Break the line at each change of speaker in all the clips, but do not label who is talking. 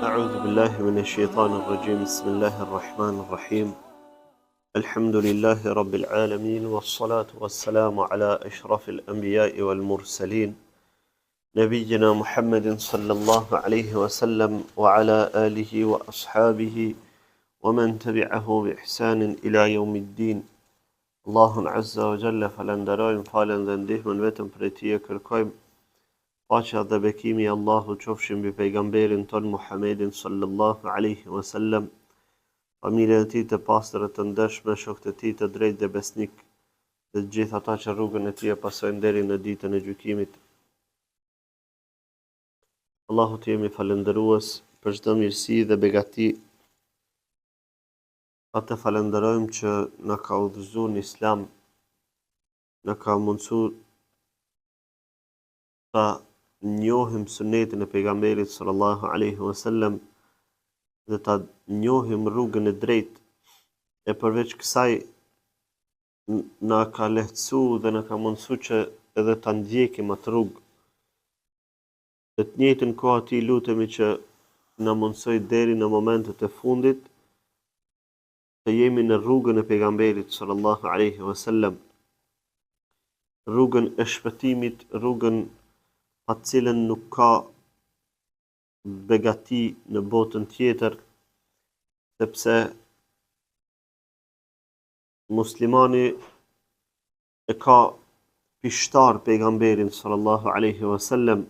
أعوذ بالله من الشيطان الرجيم بسم الله الرحمن الرحيم الحمد لله رب العالمين والصلاة والسلام على أشرف الأنبياء والمرسلين نبينا محمد صلى الله عليه وسلم وعلى آله وأصحابه ومن تبعه بإحسان إلى يوم الدين الله عز وجل فلندرojmë falën dhe ndihmën vetëm prej Tij e kërkojmë. Paqja dhe bekimi i Allahut qofshin mbi pejgamberin ton Muhammedin sallallahu alaihi wasallam, familjen e tij të pastër të ndershme, shokët e tij të drejtë dhe besnik, dhe të gjithë ata që rrugën e tij e pasojnë deri në ditën e gjykimit. Allahut jemi falëndërues për çdo mirësi dhe begati. Atë falenderojmë që na ka udhëzuar në Islam, na ka mundsuar ta njohim sunetin e pejgamberit sallallahu alaihi wasallam dhe ta njohim rrugën e drejtë, e përveç kësaj na ka lehtësuar dhe na ka mundsuar që edhe ta ndjekim atë rrugë. Dhe të njëjtën kohë atij lutemi që na mundsoj deri në momentet e fundit të jemi në rrugën e pejgamberit sallallahu alaihi wasallam, rrugën e shpëtimit, rrugën pa cilën nuk ka begati në botën tjetër, sepse muslimani e ka pishtar pejgamberin sallallahu alaihi wasallam,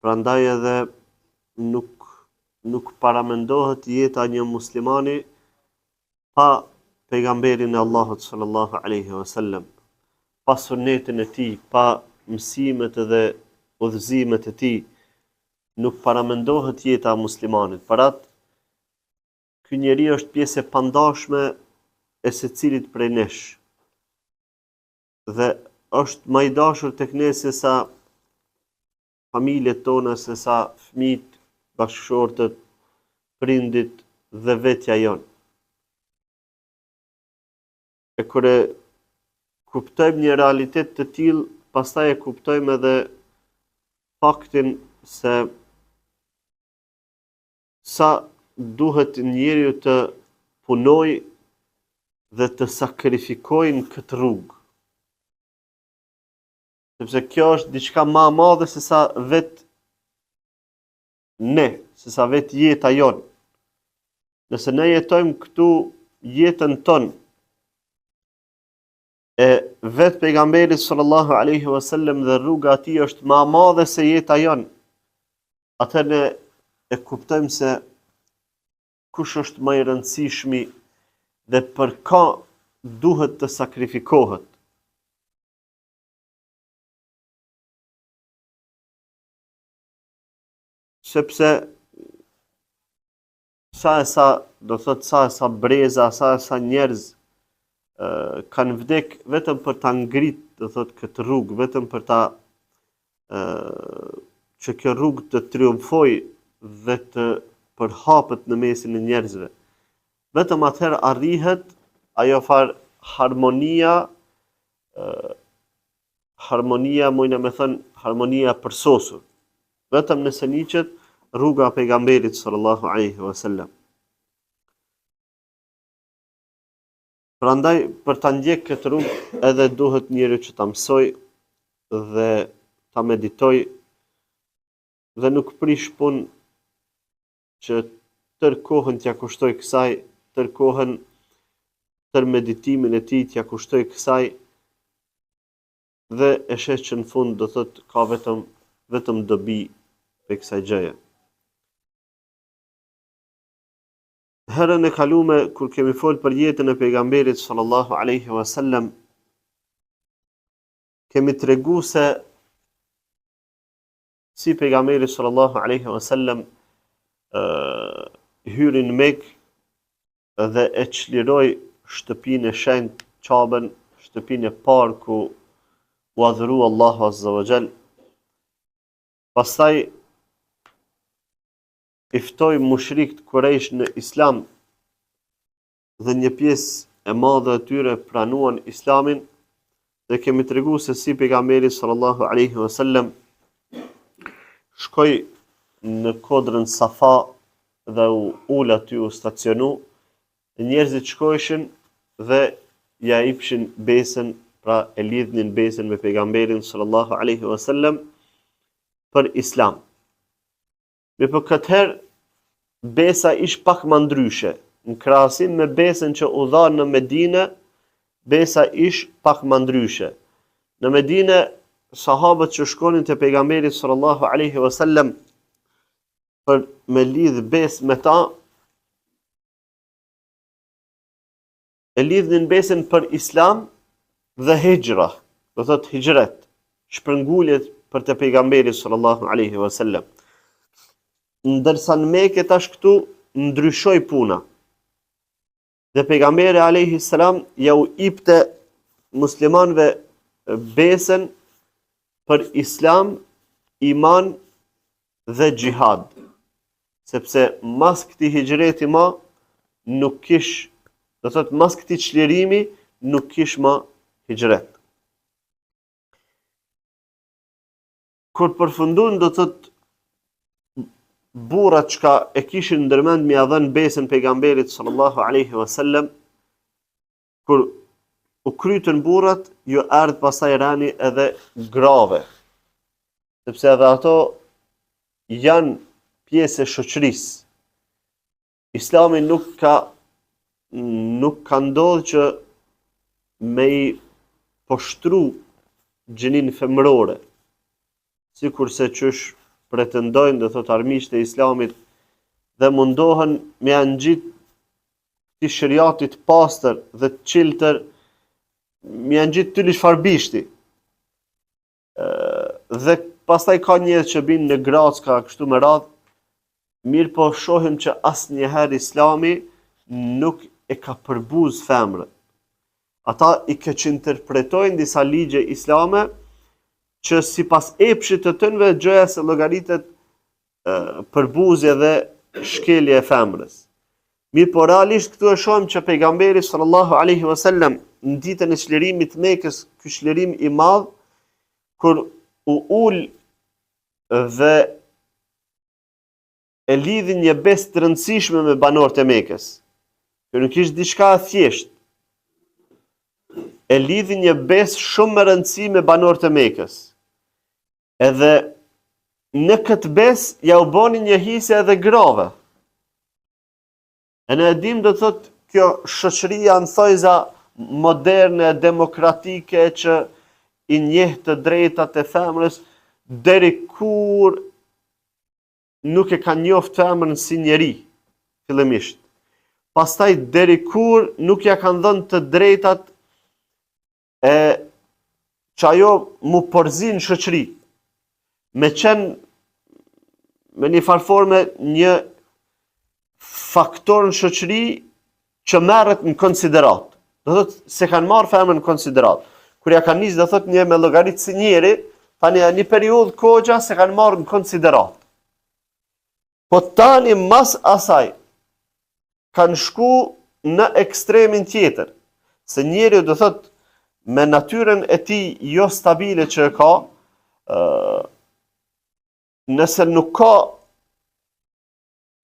prandaj edhe nuk paramendohet jeta një muslimani pa pejgamberin e Allahut sallallahu alaihi wasallam, pa sunetin e tij, pa mësimet dhe udhëzimet e tij, nuk paramendohet jeta e muslimanit. Për atë, ky njeri është pjesë e pandashme e secilit prej nesh, dhe është më i dashur tek ne se sa familjet tona, se sa fëmijët, bashkëshortët, prindit dhe vetja jon. E kur e kuptojmë një realitet të tillë, pastaj e kuptojmë edhe faktin se sa duhet njeriu të punojë dhe të sakrifikojë në këtë rrugë. Sepse kjo është diçka më e madhe se sa se sa vetë jeta jon. Nëse ne jetojmë këtu jetën tonë, e vetë pejgamberi sallallahu alaihi wasallam dhe rruga e tij është më e madhe se jeta jon, atëherë ne e kuptojmë se kush është më i rëndësishmi dhe për ka duhet të sakrifikohet. Sepse sa e sa breza, sa e sa njerëz kanë vdek vetëm për ta ngrit, këtë rrugë, vetëm për ta që kjo rrugë të triumfojë dhe të përhapet në mesin e njerëzve. Vetëm atëherë arrihet ajo harmonia, mujna me thënë harmonia përsosur. Vetëm nëse niqet rruga e pejgamberit sallallahu alaihi wasallam. Prandaj, për ta ndjek këtë rrugë, edhe duhet njeriu që ta mësoj dhe ta meditoj, dhe nuk prish punë që tërë kohën t'ja kushtoj kësaj, tërë meditimin e tij t'ja kushtoj kësaj, dhe e shes që në fund do thotë ka vetëm dobi për kësaj gjëje. Herën e kalume, kur kemi folë për jetën e pejgamberit sallallahu alaihi wasallam, kemi tregu se si pejgamberi sallallahu alaihi wasallam hyri në Mekë dhe e çliroi shtëpinë e shenjtë, Qabën, shtëpinë e parë ku u adhuroi Allahu azza wa jall. Pastaj i ftoi mushrikët Kurejsh në Islam dhe një pjesë e madhe e tyre pranuan Islamin, dhe kemi treguar se si pejgamberi sallallahu alaihi wasallam shkoi në kodrën Safa dhe u ul aty u stacionu, njerëzit shkojshin dhe ja ipshin besën, pra e lidhnin besën me pejgamberin sallallahu alaihi wasallam për Islam. Me për këtë herë, besa ish pak më ndryshe. Në krahasim me besën që u dha në Medinë, besa ish pak më ndryshe. Në Medinë, sahabët që shkonin te pejgamberi sallallahu alaihi wasallam për me lidh besë me ta, e lidhnin besën për Islam dhe hijra, do thot hijret, shpërnguljet për te pejgamberi sallallahu alaihi wasallam. Ndërsa në Mekë tash këtu ndryshoi puna. Dhe pejgamberi alayhi salam ja u ipte muslimanëve besën për Islam, iman dhe gjihad. Sepse mas këtij hijreti ma nuk kish, do thot mas këtij çlirimi nuk kish ma hijret. Kur përfundon, do thot burrat çka e kishin ndërmend me ia dhënë besën pejgamberit sallallahu alaihi wasallam, kur u krytën burrat, ju ardh pastaj rani edhe grave. Sepse edhe ato janë pjesë e shoqërisë. Islami nuk ka ndodhur që me i poshtru gjinin femërore, sikurse qysh pretendojnë, do thot armiqtë e Islamit, dhe mundohen me angjit të shariatit pastër dhe të çiltër, me angjit të çfarëbishti. Dhe pastaj ka njerëz që binë në gracka kështu me radhë, mirë po shohim që asnjëherë Islami nuk e ka përbuz femrën. Ata i keq interpretojnë disa ligje islame që sipas epshit të tënve gjëja se llogaritet përbuzje dhe shkelje e femrës. Mirë po realisht këtu e shohim që pejgamberi sallallahu alaihi wasallam në ditën e çlirimit të Mekës, ky çlirim i madh, kur u ul dhe e lidhi një besë të rëndësishme me banorët e Mekës. Kjo nuk ishte diçka e thjeshtë. E lidhi një besë shumë me rëndësi me banorët e Mekës. Edhe në këtë besë ja u boni një hisje edhe grave. E ne e dim, do thot, kjo shoqëria në thojza moderne, demokratike, që i njeh të drejtat e femrës, deri kur nuk e ka njoft femrën si njeri, fillimisht. Pastaj deri kur nuk ja kanë dhënë të drejtat e që ajo mu përzi në shoqëri, me qenë me një farforme një faktor në shoqëri që merret në konsiderat. Do thot se kanë marrë femrën në konsiderat. Kur ja kanë nisë, do thot një me llogarit si njeri, tani një periudhë kohëgja se kanë marrë në konsiderat. Po tani mas asaj kanë shku në ekstremin tjetër, se njeri, do thot, me natyrën e tij jo stabile që e ka, nëse nuk ka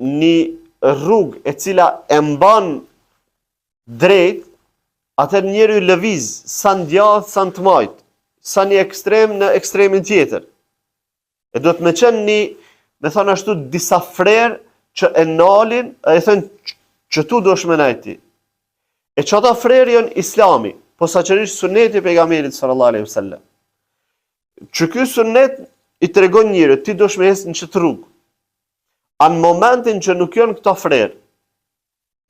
një rrugë e cila e mban drejt, atëherë njeriu lëviz sa në djathtë, sa në të majt, sa një ekstrem në ekstremin tjetër. E do të me qenë një, me thonë ashtu, disa frerë që e nalin, e thënë që tu do shmenajti. E që ata frerë janë Islami, posaçërisht suneti i pejgamberit sallallahu alaihi wasallam. Që ky sunet i tregon njeriu, ti do shmes në çet rrugë. Në momentin që nuk janë këto frerë,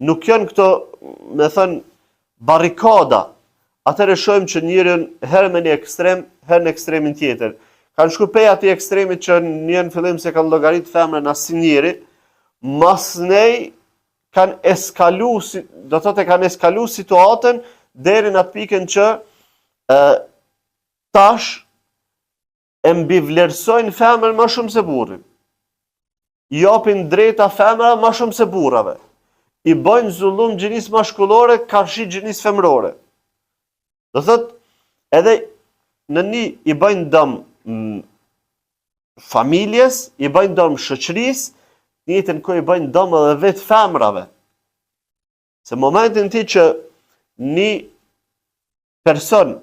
nuk janë këto, me thënë, barrikada, atëherë shohim që njeriu herë me një ekstrem, herë në ekstremin tjetër. Kanë shku pej atij ekstremit që në fillim se kanë llogarit femrën as si njeri, mas nej kanë eskalu, do thotë kanë eskalu situatën deri në atë pikën që tash e mbivlerësojnë femrën më shumë se burrin. I japin drejta femrave më shumë se burrave. I bëjnë zullum gjinisë mashkullore karshi gjinisë femrore. Do thotë edhe në një i bëjnë dëm familjes, i bëjnë dëm shoqërisë, në njëjtën kohë i bëjnë dëm edhe vetë femrave. Se momentin ti që një person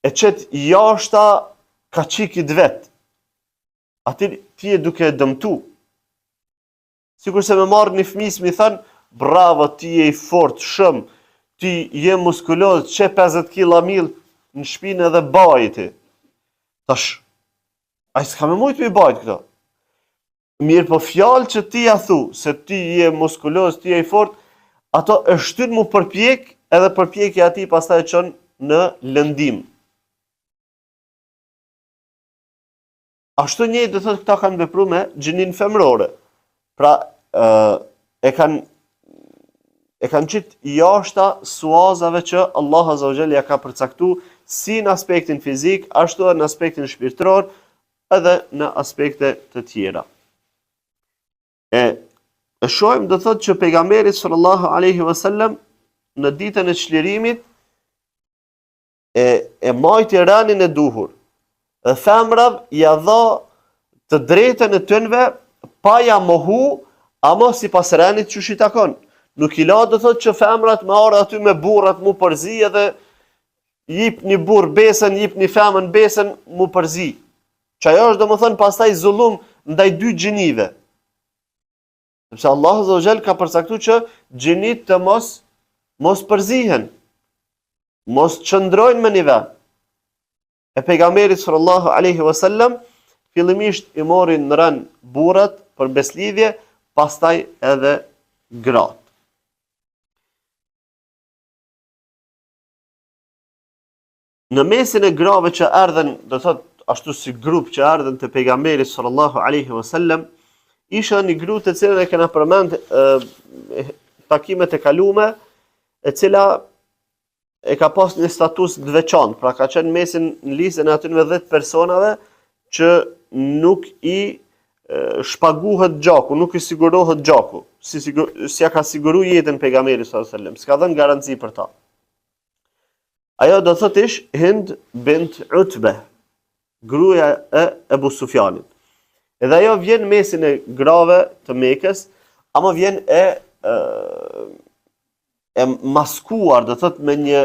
e qëtë jashta ka qikit vetë, ati ti e duke dëmtu. Sikur se me marrë një fëmis mi thënë, bravo, ti e i fort shumë, ti je muskuloz, që 50 kg mill në shpinë edhe bajti. Tash, a i s'ka me mujtë me i bajt këto. Mirë po fjalë që ti ja thu, se ti je muskuloz, ti je i fort, ato e shtyn mu përpjek, edhe përpjekja ati pastaj e çon në lëndim. Ashtu njëjtë do thotë këta kanë vepruar me gjinin femrore. Pra, e kanë qitë jashta suazave që Allah Azza wa Jalla ja ka përcaktuar si në aspektin fizik, ashtu edhe në aspektin shpirtëror, edhe në aspekte të tjera. E shohim do thotë që pejgamberi sallallahu alaihi wasallam në ditën e çlirimit e majti ranin e duhur. Dhe femrav ja dha të drejtën e tyre pa ja mohu, ama sipas ranit që i takon. Nuk i la do thotë që femrat me arë aty me burrat mu përzi edhe jip një burr besën, jip një femën besën mu përzi. Që ajo është domethënë pastaj zullum ndaj dy gjinive. Sepse Allah Azza wa Jall ka përcaktuar që gjinit të mos përzihen, mos qëndrojnë me një vend. E pejgamberi sallallahu alaihi wasallam fillimisht i morin në ran burrat për beslidhje, pastaj edhe gratë. Në mesin e grave që erdhen, do thot ashtu si grup që erdhen te pejgamberi sallallahu alaihi wasallam, isha një grup të cilën e kena përmend takimet e kalume, e cila e ka pas një status të veçantë, pra ka qenë mesin në listën e atyre 10 personave që nuk i shpaguhet gjaku, nuk i sigurohet gjaku, si ja ka siguru jetën pejgamberi sallallahu alaihi wasallam, s'ka dhënë garanci për ta. Ajo do thot ish Hind bint Utbe, gruaja e Ebu Sufjanit. Edhe ajo vjen mesin e grave të Mekës, ama vjen e maskuar, do thot me një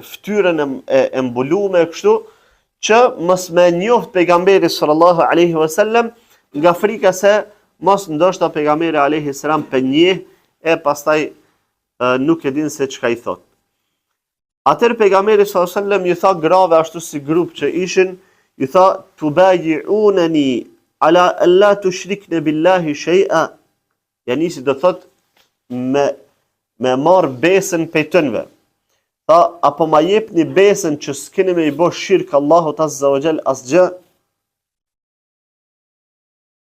fytyrën e mbuluar kështu, që mos më njoft pejgamberi sallallahu alaihi wasallam, nga frika se mos ndoshta pejgamberi alaihi salam pe njeh e pastaj nuk e din se çka i thot. Atëherë pejgamberi sallallahu alaihi wasallam ju tha grave ashtu si grup që ishin, ju tha tubayi'unani ala alla tushrikna billahi shay'a. Yani si do thot me marr besën pej tënve. Tha, apo ma jepni besën që s'keni me i bo shirkë Allahut Azza wa Jall asgjë.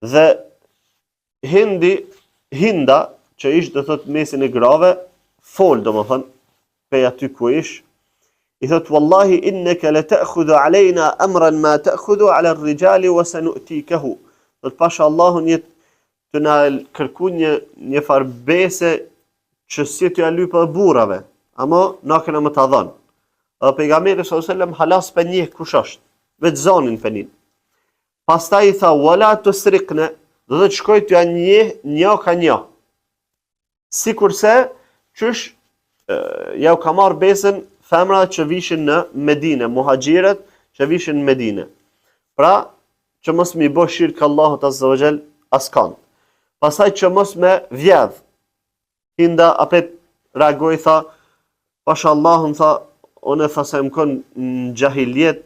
Dhe Hinda, që ish do thot mesin e grave, fol do më thënë, pej aty ku ish, i thot, wallahi inneke le ta'khudhu alejna amran ma ta'khudhu ala rrijali wa sanu'tikahu. Thot, pasha Allahun të na kërku një far bese që si t'ja lypë burrave, ama na kena më ta dhënë. Dhe pejgamberi sallallahu alaihi wasallam halas për njeh kush është, vetë zonin për një. Pastaj i tha wala tusriqna, do të shkoj t'ja njeh një ka një. Sikurse qysh ja u ka marr besën femrat që vishin në Medinë, muhaxhirët që vishin në Medinë. Pra, që mos më i bëj shirk Allahut Azza wa Jall askan. Pastaj që mos më vjedh. Hinda apet reagoi tha, pasha Allahun tha, unë tha se më kon në gjahiljet,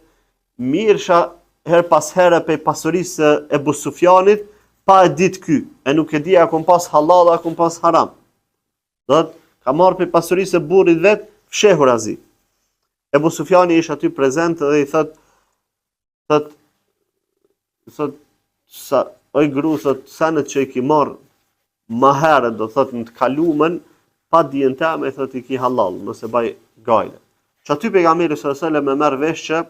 mirsha her pas here pe pasurisë e Ebu Sufjanit, pa e dit ky, e nuk e di a kum pas halal, a kum pas haram. Do të ka marrë pe pasurisë e burrit vet, fshehur azi. Ebu Sufjani ish aty prezent dhe i thot, sa, oj gru, thot, sanet që i ki marrë ma herët, do thot, në të kalumen, pa dijen teme, thot, i ki halal, nëse baj gajle. Që aty pejgamberi sallallahu alaihi wasallam me merr vesh që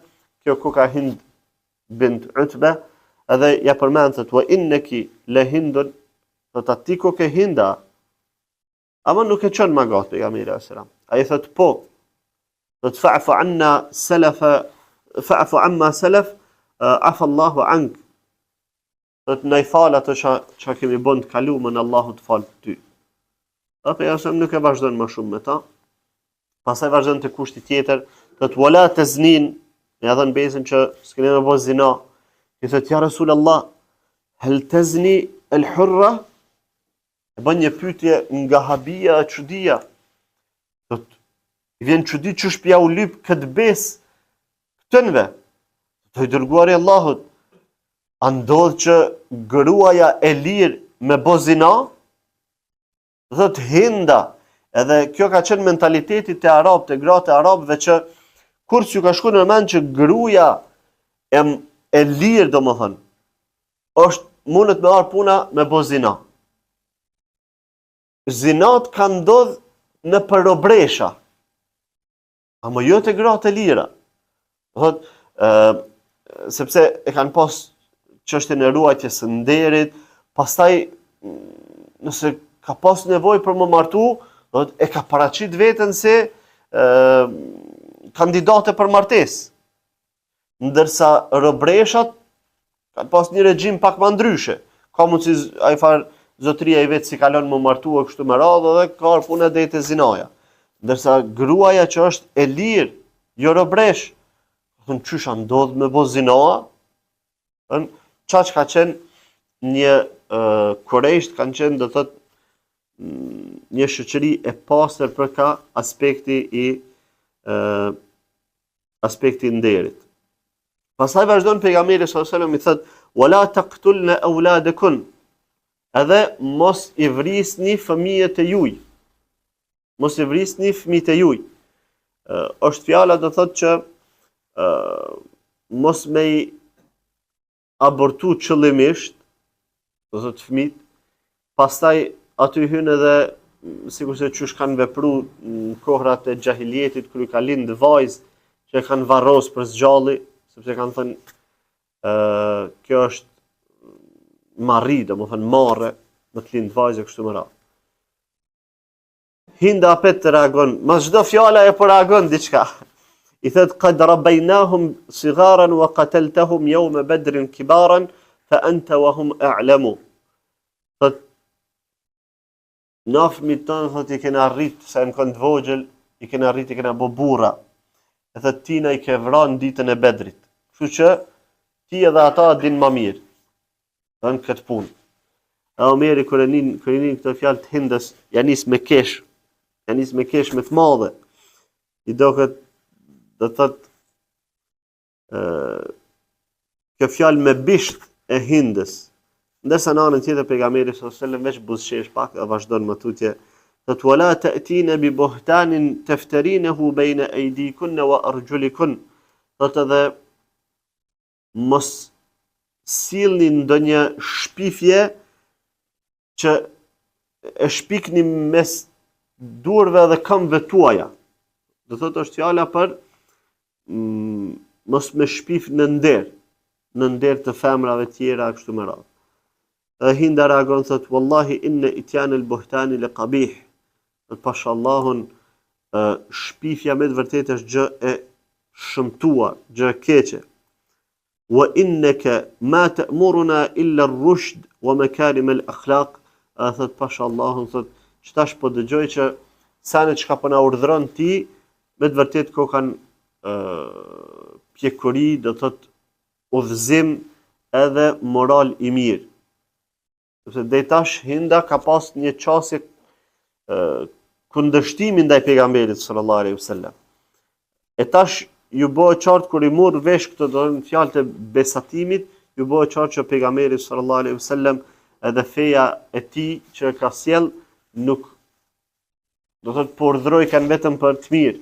kjo koka Hind bint Utbe, edhe ja përmend thot, wa innaki la Hindun, thot, ati koke Hinda, ama nuk e çon magat pejgamberi sallallahu alaihi wasallam. Ai thot, po, thot, fa'fu anna salafa, fa'fu amma salaf, afa Allahu ank. Thot na I fal ato që kemi bën të kaluamën, Allahu të fal ty. Apo ja nuk e vazhdon më shumë me ta. Pastaj vazhdon te kushti tjetër, thot wala taznin, ja dhan besën që s'keni më bën zina. I thot ja Rasulullah, hal tazni al-hurra? E bën një pyetje nga habia e çudia. Thot I vjen çudi ç'është pja u lyp këtë besë këtënve. Të I dërguari I Allahut, a ndodh që gruaja e lirë me bo zina? Thot Hinda, edhe kjo ka qenë mentaliteti të Arab, të gratë e Arabëve, që kur s'ju ka shku në mend që gruaja e lirë, domethënë, mundet me arë puna me bo zina. Zinat ka ndodh në përrobresha, ama jo të gratë e lira. Thot, sepse e kanë pas çështjen e ruajtjes së nderit, pastaj nëse ka pas nevojë për më martu, thot e ka paraqit veten se kandidate për martesë. Ndërsa robreshat kanë pas një regjim pak më ndryshe. Ka mundësi ai far zotëria I vet si kalon më martu e kështu me radhë dhe ka punë deri te zinaja. Ndërsa gruaja që është e lirë, jo robresh, thon çysha ndodh me bo zinoa? Çaq ka qenë një Kurejsht kanë qenë do thot një shoqëri e pastër për ka aspekti I nderit. Pastaj vazhdon pejgamberi sallallahu alajhi wasallam I thot wala taqtulna awladakum, edhe mos I vrisni fëmijët e juaj. Mos I vrisni fëmijët e juaj. Është fjala do thot që mos me I abortu qëllimisht, do thot fëmijët, pastaj aty hyn edhe sikurse çush kanë vepruar në kohrat e xahilietit kur ka lind vajzë që kanë varros për zgjalli, sepse kanë thënë kjo është marri, domethënë marrë, më të lind vajzë kështu më radh. Hinda apet të reagon, mas çdo fjala e po reagon diçka. I thot qad rabbaynahum sigharan wa qataltahum yawma badrin kibaran fa anta wa hum a'lamu. Thot na fëmijët tonë thot I kena arrit sa në kënd vogël, I kena arrit, I kena bo burra. E thot tina I ke vranë ditën e Bedrit. Kështu që ti edhe ata din më mirë. Në këtë punë. E Omeri kur e nin këtë fjalë të Hindës, ja nis me kesh me të madhe. I do thot kjo fjalë me bisht e Hindës. Ndërsa në anën tjetër pejgamberi sallallahu alajhi wasallam veç buzëqesh pak e vazhdon më tutje. Thot wala ta'tina bi buhtanin taftarinahu bayna aydikunna wa arjulikun. Thot edhe mos sillni ndonjë shpifje që e shpikni mes durve dhe këmbëve tuaja. Do thot është fjala për mos me shpif në nder të femrave tjera kështu me radhë. Hinda reagon thot wallahi inna ityan al-buhtani li qabih. Pasha Allahun shpifja me të vërtetë është gjë e shëmtuar, gjë e keqe. Wa innaka ma ta'muruna illa ar-rushd wa makarim al-akhlaq. Thot pasha Allahun thot çtash po dëgjoj që sa ne çka po na urdhëron ti me të vërtetë ko kanë pjekuri, do thot udhëzim edhe moral I mirë. Sepse deri tash Hinda ka pas një çështje kundërshtimi ndaj pejgamberit sallallahu alaihi wasallam. E tash ju bëhet qartë kur I mor vesh këto do të fjalë të besatimit, ju bëhet qartë që pejgamberi sallallahu alaihi wasallam edhe feja e tij që ka sjell nuk do thot po urdhëroi kanë vetëm për të mirë.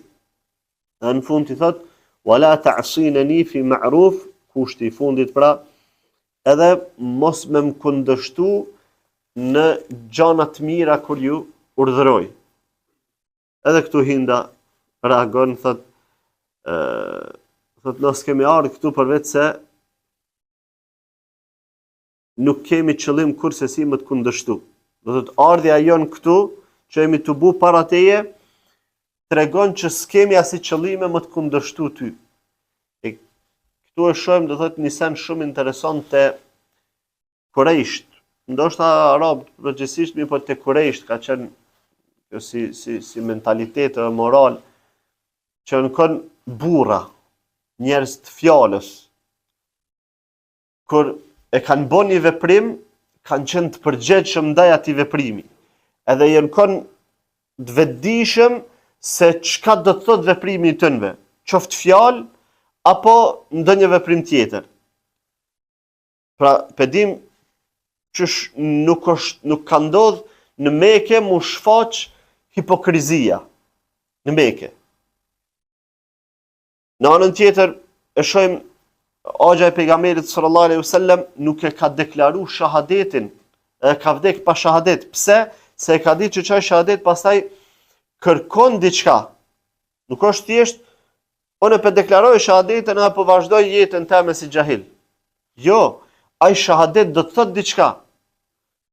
Dhe në fund I thot wala ta'sinani fi ma'ruf, kushti I fundit pra, edhe mos me më kundërshtu në gjana të mira kur ju urdhëroj. Edhe këtu Hinda reagon, thot nëse kemi ardhur këtu përveç se nuk kemi qëllim kurse si më të kundërshtu. Do thot ardhja jon këtu që jemi të bu para teje tregon që s'kemi as qëllime më të kundërshtu ty. E këtu e shohim do thot një sen shumë interesant te Kurejsht, ndoshta arabët përgjithsisht, mirë po te kurejsht ka qenë si mentalitet e moral, që në kënë burra, njerëz të fjalës, kur e kanë bën një veprim, kanë qenë të përgjegjshëm ndaj atij veprimi. Edhe janë kënë të vetëdijshëm se çka do të thotë veprimi i tyre, qoftë fjalë apo ndonjë veprim tjetër. Pra, pedim që nuk ka ndodh në Mekë mu shfaq hipokrizia në Mekë. Në anën tjetër e shohim Axha e pejgamberit sallallahu alaihi wasallam nuk e ka deklaruar shahadetin, e ka vdek pa shahadet. Pse? Se e ka ditë që çaj shahadet pastaj kërkon diçka. Nuk është thjesht unë po deklaroj shahadetin apo vazhdoj jetën time si xahil. Jo, ai shahadet do të thotë diçka.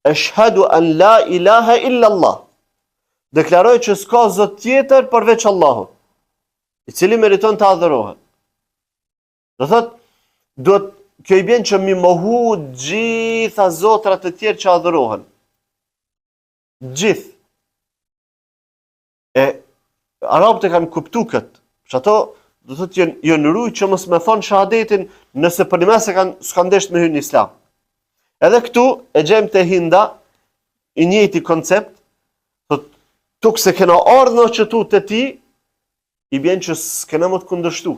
Ashhadu an la ilaha illa Allah. Deklaroj që s'ka zot tjetër përveç Allahut, i cili meriton të adhurohet. Do thotë, kjo i bjen që mi mohu gjitha zotrat e tjerë që adhurohen. Gjithë. E arabët e kanë kuptu këtë. Që ato, do thotë, janë rujë që mos me thonë shahadetin nëse për një mes s'kan ndesht me hyrë në islam. Edhe këtu e gjejmë te Hinda i njëjti koncept, thotë, tuk se kena ardhur që tu te ti, i bjen që s'kena më të kundërshtu.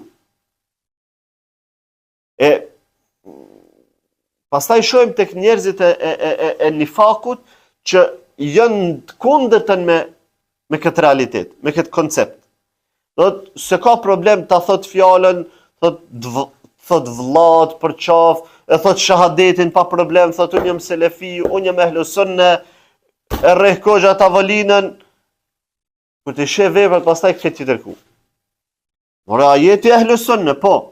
E pastaj shohim tek njerëzit e nifakut që janë të kundërtën me këtë realitet, me këtë koncept. Thotë se ka problem ta thot fjalën, thot vllat për qaf, e thot shahadetin pa problem, thot unë jam selefi, unë jam ehlus sunne, e rreh kozha tavolinën, kur të sheh veprat pastaj këtë tjetër ku. Mora jeti ehlus sunne, po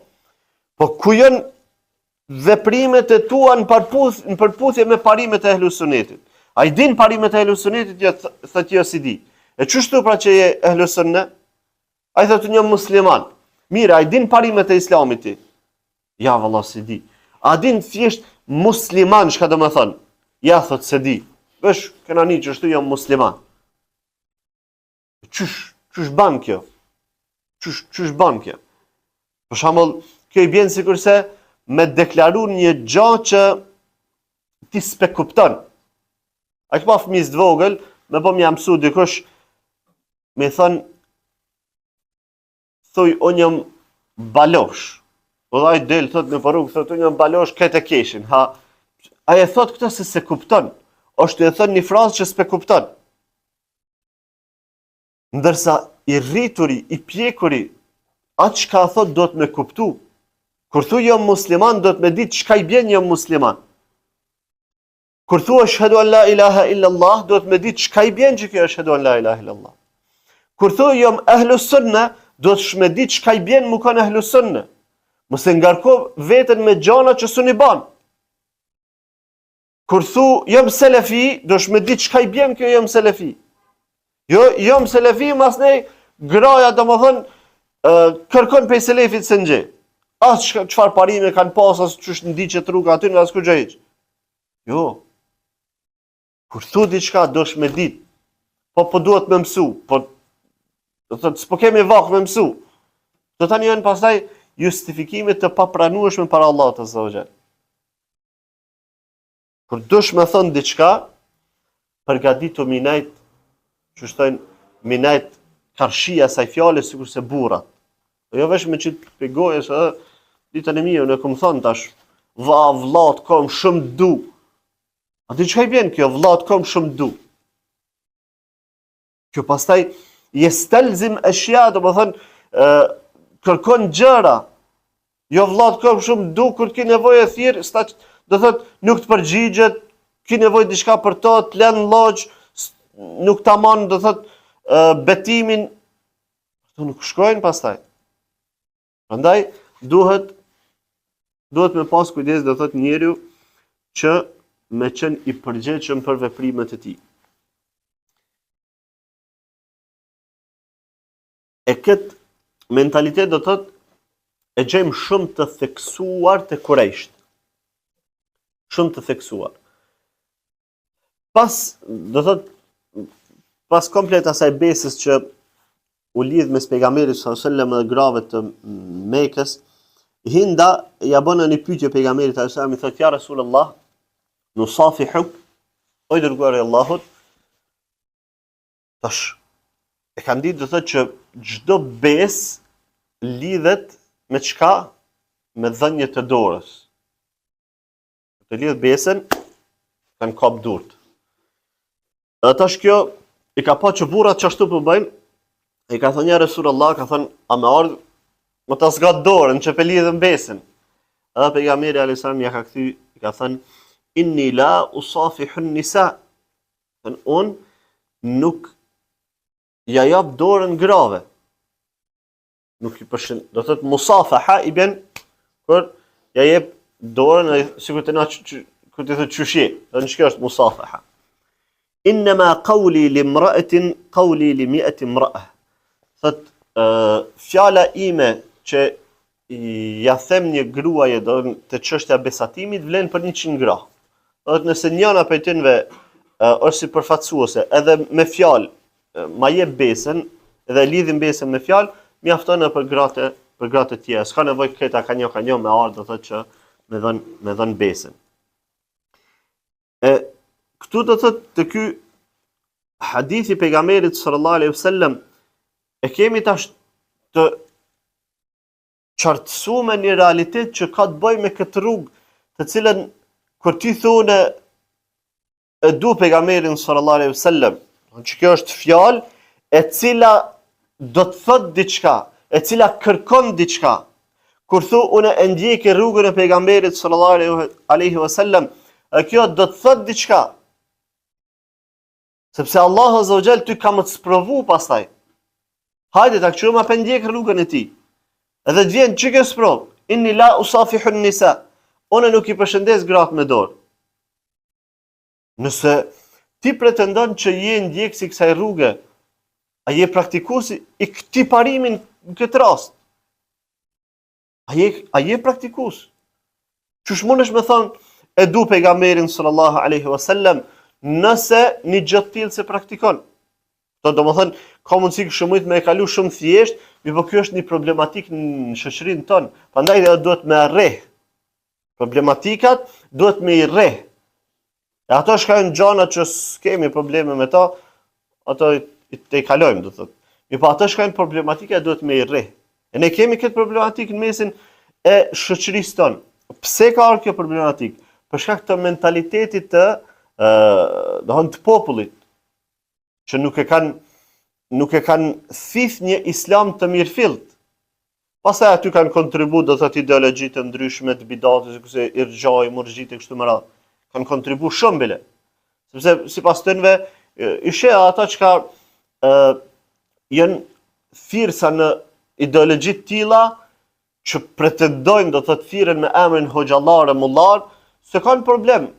ku janë veprimet e tua në përputhje me parimet e ehlus sunnetit? A i din parimet e ehlus sunnetit? Jo, thot jo si di. E çështu pra që je ehlus sunne? A i thot unë jam musliman. Mira, a i din parimet e islamit ti? Ja, valla si di. A din thjesht musliman çka do të thonë? Ja, thot se di. Vesh, kena një që shtu jam musliman. Qysh ban kjo? Qysh ban kjo? Për shembull, kjo i bjen sikurse me deklaru një gjë që ti s'pe kupton. A ke pa fëmijë të vogël, me po më jam mësu dikush, me thon thuj unë jam balosh. Po ai del thot në rrugë, thot unë jam balosh këtë keshin. Ha, ai e thot këtë se kupton. Është e thon një frazë që s'pe kupton. Ndërsa i rrituri, i pjekuri, atë çka thot do të me kuptu. Kur thu jam musliman, do të me ditë çka i bjen jam musliman. Kur thu ashhadu an la ilaha illa Allah, do të me ditë çka i bjen që kjo ashhadu an la ilaha illa Allah. Kur thu jam ehlus sunne, do të me ditë çka i bjen mu kanë ehlus sunne. Mos e ngarko veten me gjana që s'u ban. Kur thu jam selefi, do të me ditë çka i bjen kjo jam selefi. Jo, jam selefi, mas nej graja domethën kërkon pe selefit se nxje. As çfarë parime kanë pas, as ç'është ndiqet rruga aty nga askush hiç. Jo. Kur thu diçka dosh me ditë. Po duhet me mësu, po do thotë s'po kemi vakt me mësu. Do tani janë pastaj justifikime të papranueshme para Allahut azza wa jall. Kur dosh me thon diçka, përgatitu minajt, që shtojnë minajt karshia saj fjale sikurse burrat. Jo vesh me çit pegoje se ditën e mirë, ne kom thon tash, vllat kom shumë du. A di çka i bjen kjo vllat kom shumë du? Kjo pastaj jestelzim ashya, do të thon kërkon gjëra. Jo vllat kom shumë du kur ke nevojë thirr, do thot nuk të përgjigjet, ke nevojë diçka për to, të lën lloj, nuk ta man, do thot betimin, ato nuk shkojnë pastaj. Prandaj duhet me pas kujdes, do thot njeriu që me qenë i përgjegjshëm për veprimet e tij. E këtë mentalitet do thot e gjejmë shumë të theksuar te Kurejsht. Shumë të theksuar. pas komplet asaj besës që u lidh mes pejgamberit sallallahu alajhi wasallam dhe grave të Mekës, Hinda ja bën një pyetje pejgamberit sallallahu alajhi wasallam, i thotë ja Rasulullah, nusafihuk, o i dërguari i Allahut, tash e kanë ditë do thotë që çdo besë lidhet me çka? Me dhënje të dorës. Të lidh besën, kanë kap durt. Tash kjo i ka pa që burrat çashtu po bëjnë, i ka thënë ja Resulullah, ka thënë a më ardh më ta zgat dorën që pe lidhën besën. Edhe pejgamberi alayhis salam ja ka kthy, i ka thënë inni la usafihu an-nisa. Un nuk ja jap dorën grave. Nuk i përshën, do thotë musafaha i bën kur ja jep dorën sikur të na kur të thotë çushi, do të shkoj është musafaha. Inma qawli limra'atin qawli li 100 imra'a. Thot fjala ime që ja them një gruaje do të çështja besatimit vlen për 100 gra. Do të nëse njëra prej tyre është si përfaqësuese, edhe me fjalë ma jep besën, edhe lidhin besën me fjalë, mjafton edhe për gratë të tjera. S'ka nevojë këta ka një me ardh, do thotë që me dhën besën. Këtu do thotë të ky hadithi pejgamberit sallallahu alaihi wasallam e kemi tash të qartësuar me një realitet që ka të bëjë me këtë rrugë, të cilën kur ti thune e du pejgamberin sallallahu alaihi wasallam, që kjo është fjalë e cila do të thotë diçka, e cila kërkon diçka. Kur thu unë e ndjek rrugën e pejgamberit sallallahu alaihi wasallam, kjo do të thotë diçka. Sepse Allah azza wa jall ty ka më të sprovu pastaj. Hajde ta kështu ma pendjek rrugën e tij. Edhe të vjen çka sprov. Inni la usafihu an-nisa. Unë nuk i përshëndes gratë me dorë. Nëse ti pretendon që je ndjekësi i kësaj rruge, a je praktikuesi i këtij parimi në këtë rast? A je praktikues? Çush mundesh me thonë e du pejgamberin sallallahu alaihi wasallam nëse një gjë të tillë se praktikon? Do të thënë ka mundësi shumit me e kalu shumë thjesht, por kjo është një problematik në shoqërinë tonë. Prandaj duhet me rreh. Problematikat duhet me i rreh. E ato shkojnë gjana që s'kemi probleme me ta, ato te kalojmë, do thotë. Po ato shkojnë problematika duhet me i rreh. E ne kemi këtë problematikë në mesin e shoqërisë tonë. Pse ka ardhur kjo problematik? Për shkak të mentalitetit të të popullit, që nuk e kanë thith një islam të mirëfillt. Pastaj aty kanë kontribuar do thotë ideologji të ndryshme të bidatës, ose irxhai, murxhit e kështu me radhë. Kanë kontribuar shumë bile. Sepse sipas tyre ishe ata çka janë thirrsa në ideologji të tilla që pretendojnë do thotë thirren me emrin hoxhallar e mullar, se kanë problem.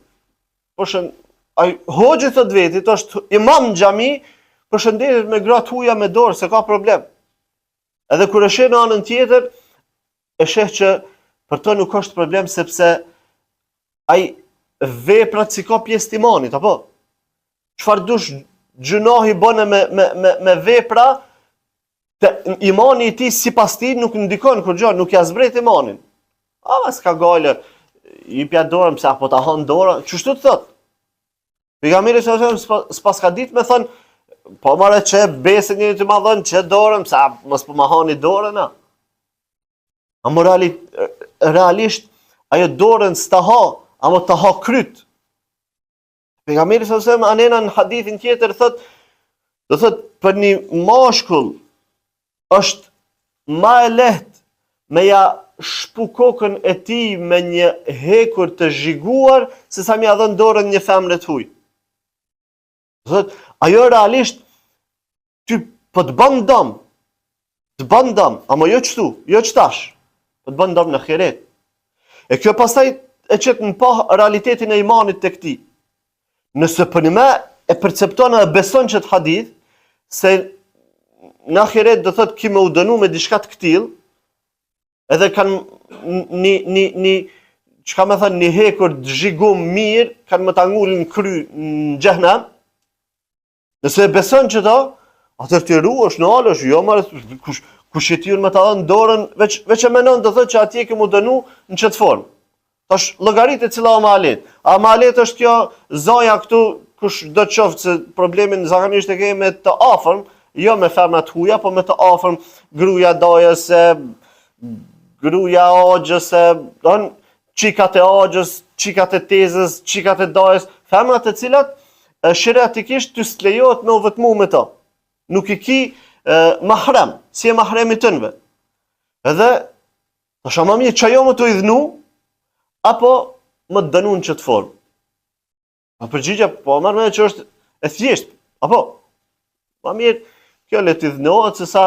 Ai hoxhi thot vetit është imam në xhami, përshëndetet me gratë huaja me dorë, se ka problem. Edhe kur e sheh në anën tjetër, e sheh që për to nuk është problem sepse ai veprat si ka pjesë të imanit, apo? Çfarë dush gjunohi bën me vepra, të imani i tij sipas tij nuk ndikon kur gjë, nuk ja zbret imanin. S'ka gale, i pja dorën pse apo ta han dorën, çështu të thot. Pejgamberi sallallahu alajhi wasallam s'pas ka ditë me thon, po marrë që besën një të ma dhënë që dorën, pse mos po ma hani dorën a. Realisht ajo dorën s'ta ha, ama ta ha kryt. Pejgamberi sallallahu alajhi wasallam anena në hadithin tjetër thot, do thot për një mashkull është ma e lehtë me ja shpu kokën e tij me një hekur të zhiguar se sa më ia dhën dorën një femre të huaj. Thot, ajo realisht ty po të bën dëm, ama jo çtu, jo çtash. Po të bën dëm në ahiret. E kjo pastaj e çet në pa realitetin e imanit tek ti. Nëse për një e percepton e beson që të hadith, se në ahiret do thot ki me u dënu me diçka të këtill, edhe kanë një çka më thënë një hekur zhigum mirë, kanë më ta ngulin kry në xhehenam. Nëse beson që to, atëherë ti ruhesh në alësh, jo marr kush e ti me ta dhënë dorën, veç e menon të thotë që atje ke mu dënu në çet formë. Tash llogaritë cila amalet. Amalet është kjo zoja këtu kush do të qoftë se problemin zakonisht e ke me të afërm, jo me femra të huaja, po me të afërm, gruaja dojës, gruaja ogjës, don çikat e ogjës, çikat e tezës, çikat e dojës, femra të cilat sheriatikisht ty s'lejohet me u vetmu me to. Nuk i ki mahrem, si e mahremi tënve. Edhe, tash më mirë çajo më të idhnu, apo më të dënu në çet formë. A përgjigja, po marrë me që është e thjesht, apo? Më mirë, kjo le të idhnohet, se sa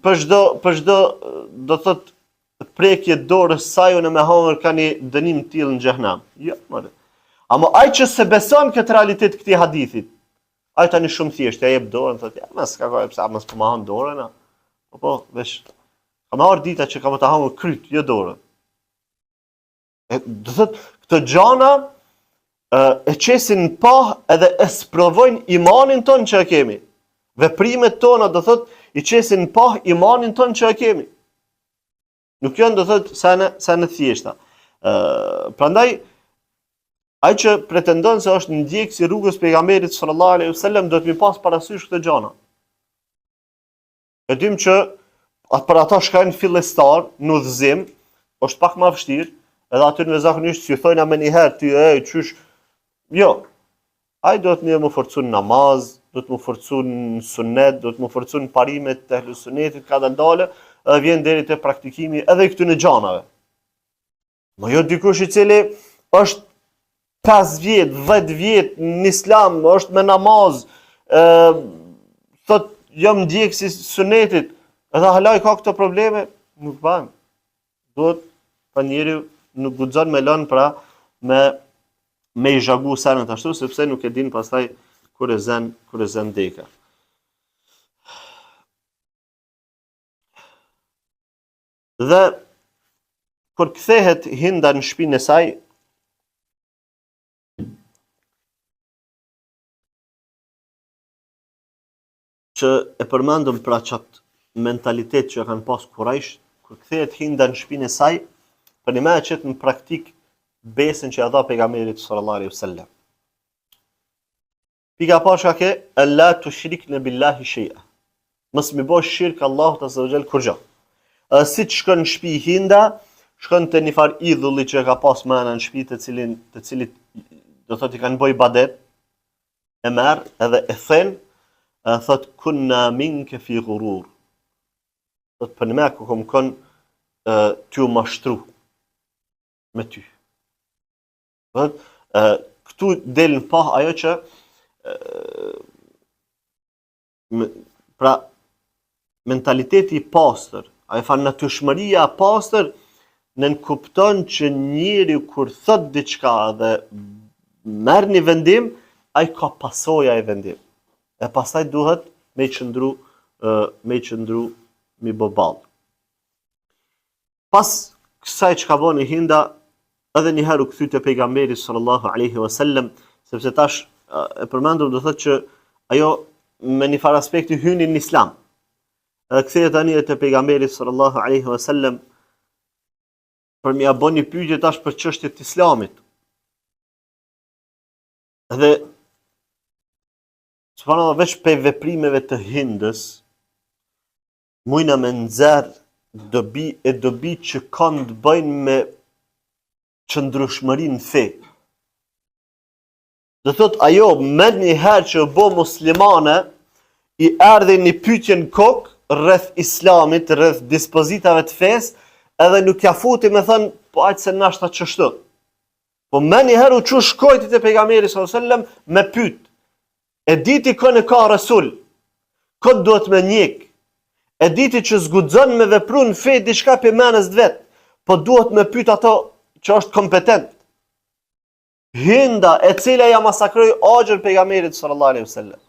për çdo do thot prekje dorës saj unë me hangër ka një dënim të tillë në xhehenam. Jo, marrë. Amo ai që se beson këtë realitet këtij hadithit, ai tani shumë thjesht, ja jep dorën, thotë, ja, mos ka kohë pse mos po ma han dorën. Po, vesh. Ka marrë dita që ka më të hangur kryt, jo dorën. Do thotë, këto gjana e qesin në pah edhe e sprovojnë imanin ton që e kemi. Veprimet tona, do thotë, i qesin në pah imanin ton që e kemi. Nuk janë, do thotë, sa në thjeshta. Prandaj, ai që pretendon se është ndjekës i rrugës pejgamberit sallallahu alaihi wasallam do të mi pas parasysh këtë gjana. E dim që për ata shkojnë fillestar në udhëzim, është pak më vështirë, edhe aty në zakonisht si thojnë më një herë ti çysh. Jo. Ai do të më forcon namaz, do të më forcon sunet, do të më forcon parimet të ehli sunetit ka dalë, edhe vjen deri te praktikimi edhe këtyre gjanave. Mo jo dikush i cili është 5 vjet, 10 vjet në islam, është me namaz, thot jam ndjekës i sunetit, edhe halaj ka këto probleme, nuk ban. Duhet pa njeri nuk guxon me lënë pra me i zhagu sanët ashtu, sepse nuk e din pastaj kur e zën deka. Dhe kur kthehet Hinda në shtëpinë e saj, që e përmendëm pra qatë mentalitet që kanë pas Kurajsh, kur kthehet Hinda në shtëpinë e saj, për një me e qëtë në praktik besën që ja dha pejgamberit sallallahu alaihi wasallam. Pika pashka ke, alla tushrikna billahi shay'a. Mos më bësh shirk Allahut azza wa jall kurrë. Si të shkon në shtëpi Hinda, shkon te një far idhulli që ka pas mëna në shtëpi të cilit do thotë i kanë bëj ibadet, e merr edhe e thën, thot kunna minke fi ghurur. Thot për me ku kom kon ty u mashtru me ty. Thot këtu del në pah ajo që pra mentaliteti i pastër, ai fa natyrshmëria e pastër nën kupton që njeriu kur thot diçka dhe merr një vendim, ai ka pasoja e vendim. E pastaj duhet me qëndru mi boball. Pas kësaj që ka bënë Hinda, edhe një herë u kthy te pejgamberi sallallahu alaihi wasallam, sepse tash e përmendur do thotë që ajo me një farë aspekti hyni në islam. Edhe kthehet tani te pejgamberi sallallahu alaihi wasallam për m'ia bën një pyetje tash për çështjet e islamit. Edhe subhanallahu veç pe veprimeve të Hindës, mujna me nxerr dobi që kanë të bëjnë me qëndrueshmërinë në fe. Do thot ajo me një herë që bo muslimane, i erdhi një pyetje në kokë rreth islamit, rreth dispozitave të fesë, edhe nuk ja futi me thënë, po aq se nashta çështu. Po me një herë u çu shkojti te pejgamberi sallallahu alajhi wasallam me pyet. E diti kënë ka rasul, këtë duhet me njek, e diti që zgudzon me vepru në fe diçka për menës vet, po duhet me pyet ato që është kompetent. Hinda e cila ja masakroi Axhën pejgamberit sallallahu alaihi wasallam,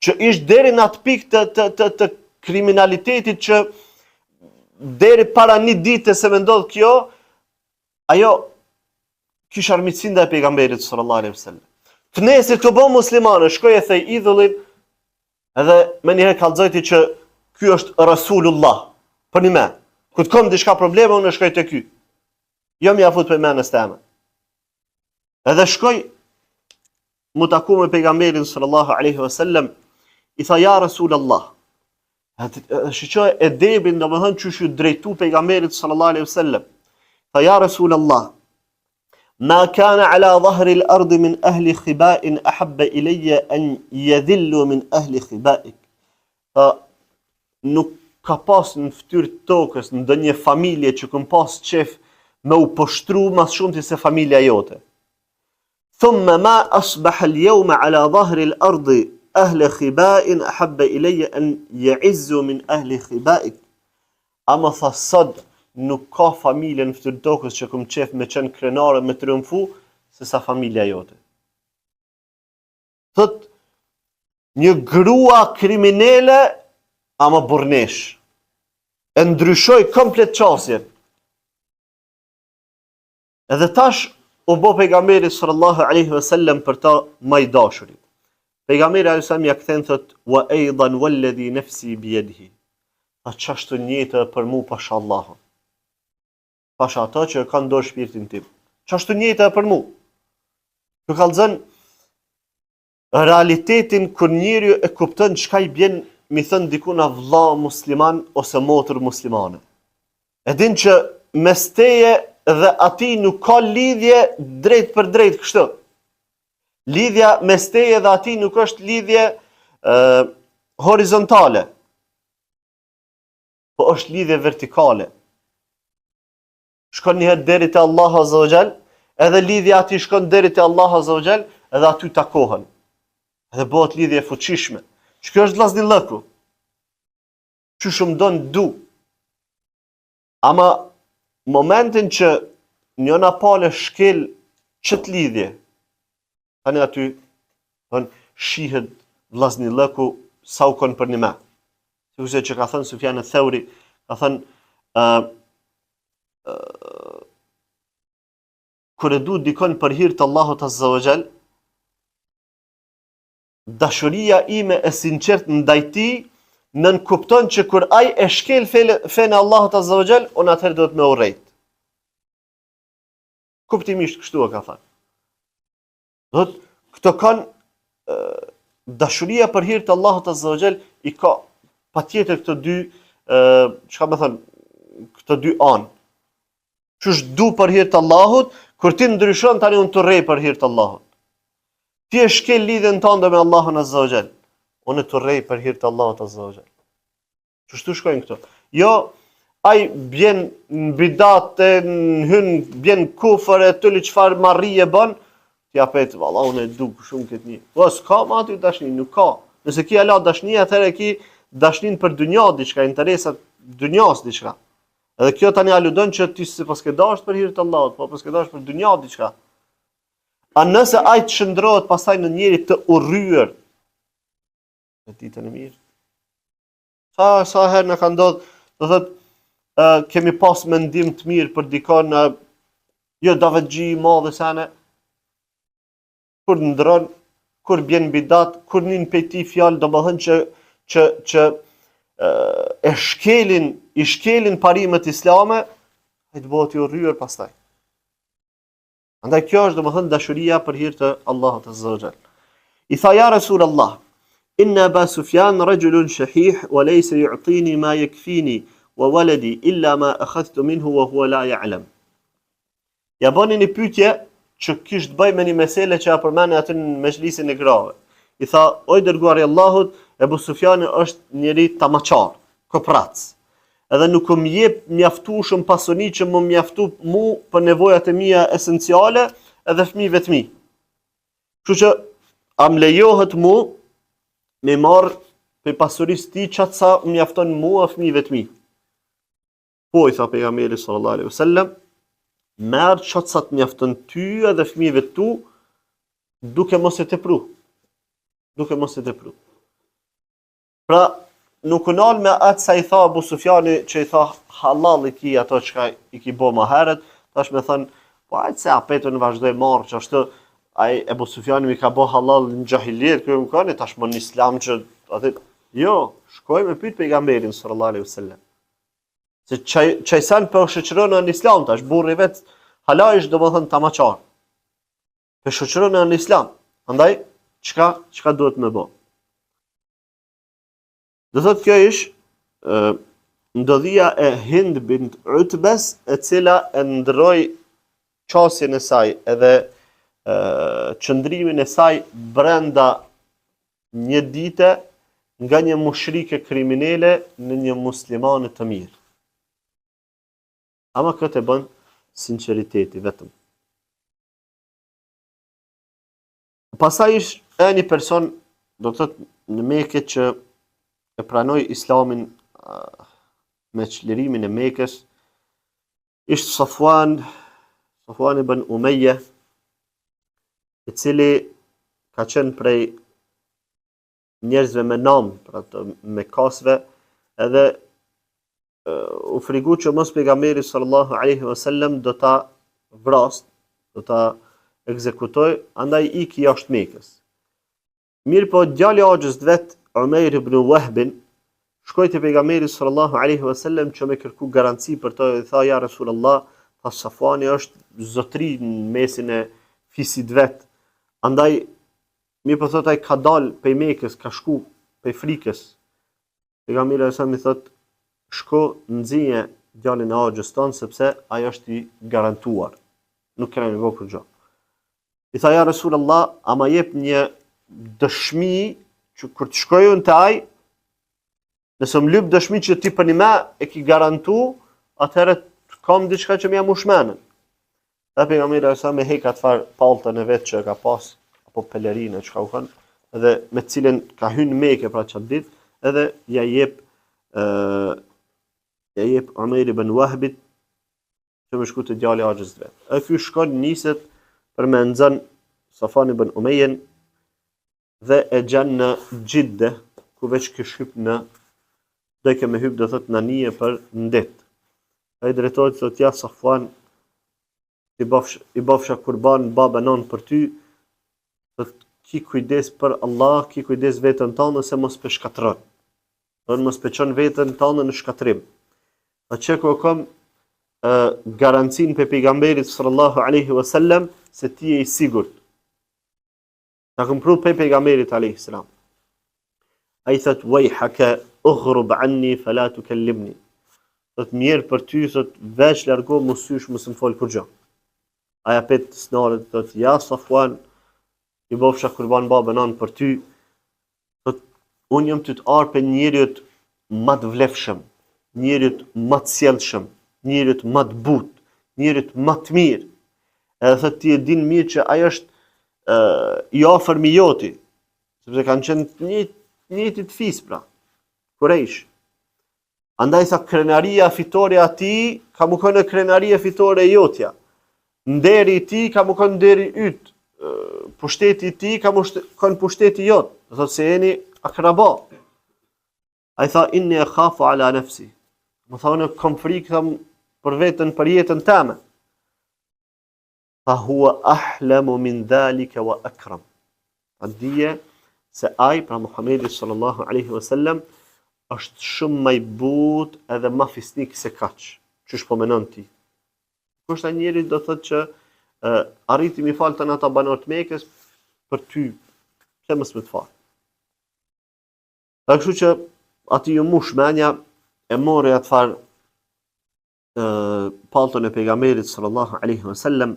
që ishte deri në atë pikë të kriminalitetit që deri para një dite se me ndodh kjo, ajo kishte armiqsinë ndaj pejgamberit sallallahu alaihi wasallam. Të nesër të bëu muslimanë, shkoi e thej idhullin, edhe më njëherë kallëzojti që ky është Rasulullah. Për një me, ku të kom diçka probleme, unë shkoj te ky. Jo më afut për menës teme. Edhe shkoj mu taku me pejgamberin sallallahu alaihi wasallam, i tha ja Rasulullah. Shiqoj edebin, domethënë çu shu drejtu pejgamberit sallallahu alaihi wasallam. Tha ja Rasulullah, ma kana ala dhahri al-ard min ahli khiba'in ahabba ilayya an yadhillu min ahli khiba'ik. Nuk ka pas në fytyrë të tokës ndonjë familje që kam pas qef me u poshtru mas shumti se familja jote. Thumma ma asbaha al-yawma ala dhahri al-ard ahli khiba'in ahabba ilayya an ya'izzu min ahli khiba'ik. Ama tha sot nuk ka familje në fytyrë të tokës që kam qef me qenë krenare me triumfu se sa familja jote. Thot një grua kriminele ama burnesh. E ndryshoi komplet qasjen. Edhe tash u bë pejgamberi sallallahu alaihi wasallam për ta më i dashuri. Pejgamberi alaihi wasallam ja kthen thot wa aidan walladhi nafsi bi yadihi. A çashtu njëjtë për mua pashallahu. Pasha ato që kanë dorë shpirtin tim. Çashtu njëjtë për mua. Ju kallzon realitetin kur njeriu e kupton çka i bën mi thënë dikuna vlla musliman ose motër muslimane. E din që mes teje dhe ati nuk ka lidhje drejt për drejt kështu. Lidhja mes teje dhe ati nuk është lidhje horizontale, po është lidhje vertikale. Shkon njëherë deri te Allahu Azza wa Jall, edhe lidhja ati shkon deri te Allahu Azza wa Jall, edhe aty takohen. Edhe bëhet lidhje e fuqishme. Që kjo është vllaznillëku. Që shumë donë du. Ama momentin që njëna pale shkel qëtë lidhje, tani aty shihet vllaznillëku sa u konë për një me. Sikurse që ka thënë Sufjan al-Thauri, ka thënë kur e du dikon për hir të Allahut Azza wa Jall, dashuria ime e sinqert ndaj tij nën kupton që kur ai e shkel fen e Allahut Azza wa Jall, unë atëherë do të më urrejt. Kuptimisht kështu e ka thënë. Do të këto kanë dashuria për hir të Allahut Azza wa Jall i ka patjetër këto dy çka më thon, këto dy anë. Qysh du për hir të Allahut, kur ti ndryshon tani unë të urrej për hir të Allahut. Ti e shkel lidhjen tënde me Allahun Azza wa Jall. Unë të urrej për hir të Allahut Azza wa Jall. Çështu shkojnë këto. Jo, ai bjen në bidat, hyn bjen kufër e tëli çfarë marrije bën, ti apet valla unë e du shumë këtë një. Po s'ka më aty dashni, nuk ka. Nëse ki ala dashni, atëherë ki dashnin për dynjë diçka, interesat dynjas diçka. Edhe kjo tani aludon që ti sipas ke dashur për hir të Allahut, po pas ke dashur për dynjë diçka. A nëse ai të shndrohet pastaj në njëri të urryer, e ditën e mirë. Sa herë na ka ndodhur, do thotë kemi pas mendim të mirë për dikon, jo davetxhi i madh sana, kur ndron, kur bjen bidat, kur nin pejti fjalë, domethënë që e shkelin parimet islame, ai të bëhet i urryer pastaj. Andaj kjo është domethënë dashuria për hir të Allahut Azza wa Jall. I tha ja Rasulullah, inna Aba Sufjan rajulun shahih wa laysa yu'tini ma yakfini wa waladi illa ma akhadhtu minhu wa huwa la ya'lam. Ja bëni një pyetje që kishte bëj me një mesele që ja përmend atë në mezhlisin e grave. I tha, oj dërguari i Allahut, Ebu Sufjani është njëri tamaçar, koprac. Edhe nuk më jep mjaftueshëm pasoni që më mjaftu mu për nevojat e mia esenciale edhe fëmijëve të mi. Kështu që a më lejohet mu me marr për pasurisë ti çat sa më mjafton mua e fëmijëve të mi. Po i tha pejgamberi sallallahu alaihi wasallam, merr çat sa të mjafton ty edhe fëmijëve tu, duke mos e tepru. Pra, nuk u nal me atë sa i tha Abu Sufjani që i tha halal i ki ato që i ki bo ma herët, Tash me thënë, po ajtë se apetën vazhdoj marrë që ashtë, ai Ebu Sufjani mi ka bo halal në gjahiliet, kërë më kani, tash më në islam që, atë, jo, shkoj me pyet pejgamberin sallallahu alaihi wasallam. Se çajsan po shoqëron në islam tash, burri vet halajsh domethën tamaqar. Po shoqëron në islam. Prandaj çka duhet më bë? Do thotë kjo ish ndodhia e Hind bint Utbes, e cila e ndroi qasjen e saj edhe qëndrimin e saj brenda një dite nga një mushrike kriminele në një muslimane të mirë. Ama këtë e bën sinceriteti vetëm. Pastaj ish e një person, do të thotë në Mekë, që e pranoi islamin me çlirimin e Mekës, ishte Safwan ibn Umayya, i cili ka qenë prej njerëzve me nam, pra të Mekasve, edhe u frigu që mos pejgamberi sallallahu alaihi wasallam do ta vras, do ta ekzekutoj, andaj iki jashtë Mekës. Mirë po djali i Axhës vet, Umayr ibn Wahbin, shkoi te pejgamberi sallallahu alaihi wasallam që me kërku garanci për to, dhe tha ja Rasulullah, tha Safwani është zotri në mesin e fisit vet. Andaj mirë po thot ai ka dal pej Mekës, ka shku pej frikës. Pejgamberi sa mi thot shko nxije djalin e Axhës ton sepse ai është i garantuar. Nuk kemi nevojë për gjë. I tha ja Rasulullah, ama jep një dëshmi që kur të shkoj unë te ai, nëse më lyp dëshmi që ti për një me e ki garantu, atëherë kam diçka që më jam ushmenën. Dhe pejgamberi sa me hek atë palltën e vet që ka pas, apo pelerinë që ka u kanë, edhe me cilën ka hyrë në Mekë pra çat ditë, edhe ja jep Umayr ibn Wahbit që më shku të djali i Axhës vet. E ky shkon niset për me nxën Safwan ibn Umayyan dhe e gjan në Gjidde, ku veç ky shkyp në do ke me hyp do thot në nije për ndet. Ai drejtohet thot ja Safwan, i bafsha kurban baba non për ty, thot ki kujdes për Allah, ki kujdes veten tënde se mos pe shkatron. Do mos pe çon veten tënde në shkatrim. A çeko kom garancin pe pejgamberit sallallahu alaihi wasallam se ti je i sigurt. Ta kam pru pe pejgamberit alaihi salam. Ai thot wayhakaughrub anni fala tukallimni. Thot mirë për ty, thot veç largo mos sysh mos më fol kur gjë. Ai apet snorët thot ja Safwan, i bofsha kurban babën anë për ty, thot unë jam ty të arpe njeriut më të vlefshëm, njeriut më të sjellshëm, njeriut më të butë, njeriut më të mirë. Edhe thot ti e din mirë që ai është i afër mi joti, sepse kanë qenë njëti të fis pra, Kurejsh. Andaj tha krenaria fitore ati ka më kënë krenaria fitore jotja. Nderi ti ka më kënë nderi yt. Pushteti ti ka më kënë pushteti jot. Do thot se jeni akraba. Ai tha inni akhafu ala nafsi. Më tha unë kam frikë për veten, për jetën teme. Tha huwa ahlamu min dhalika wa akram. A dije se ai pra Muhamedi sallallahu alaihi wasallam është shumë më i butë edhe më fisnik se kaq. Çish po menon ti? Kushta njëri do thotë që arriti mi falë të në ata banorët Mekës për ty, që mos më të falë. Kështu që ati ju mush menja e mori atë farë paltën e pejgamberit sallallahu alaihi wasallam,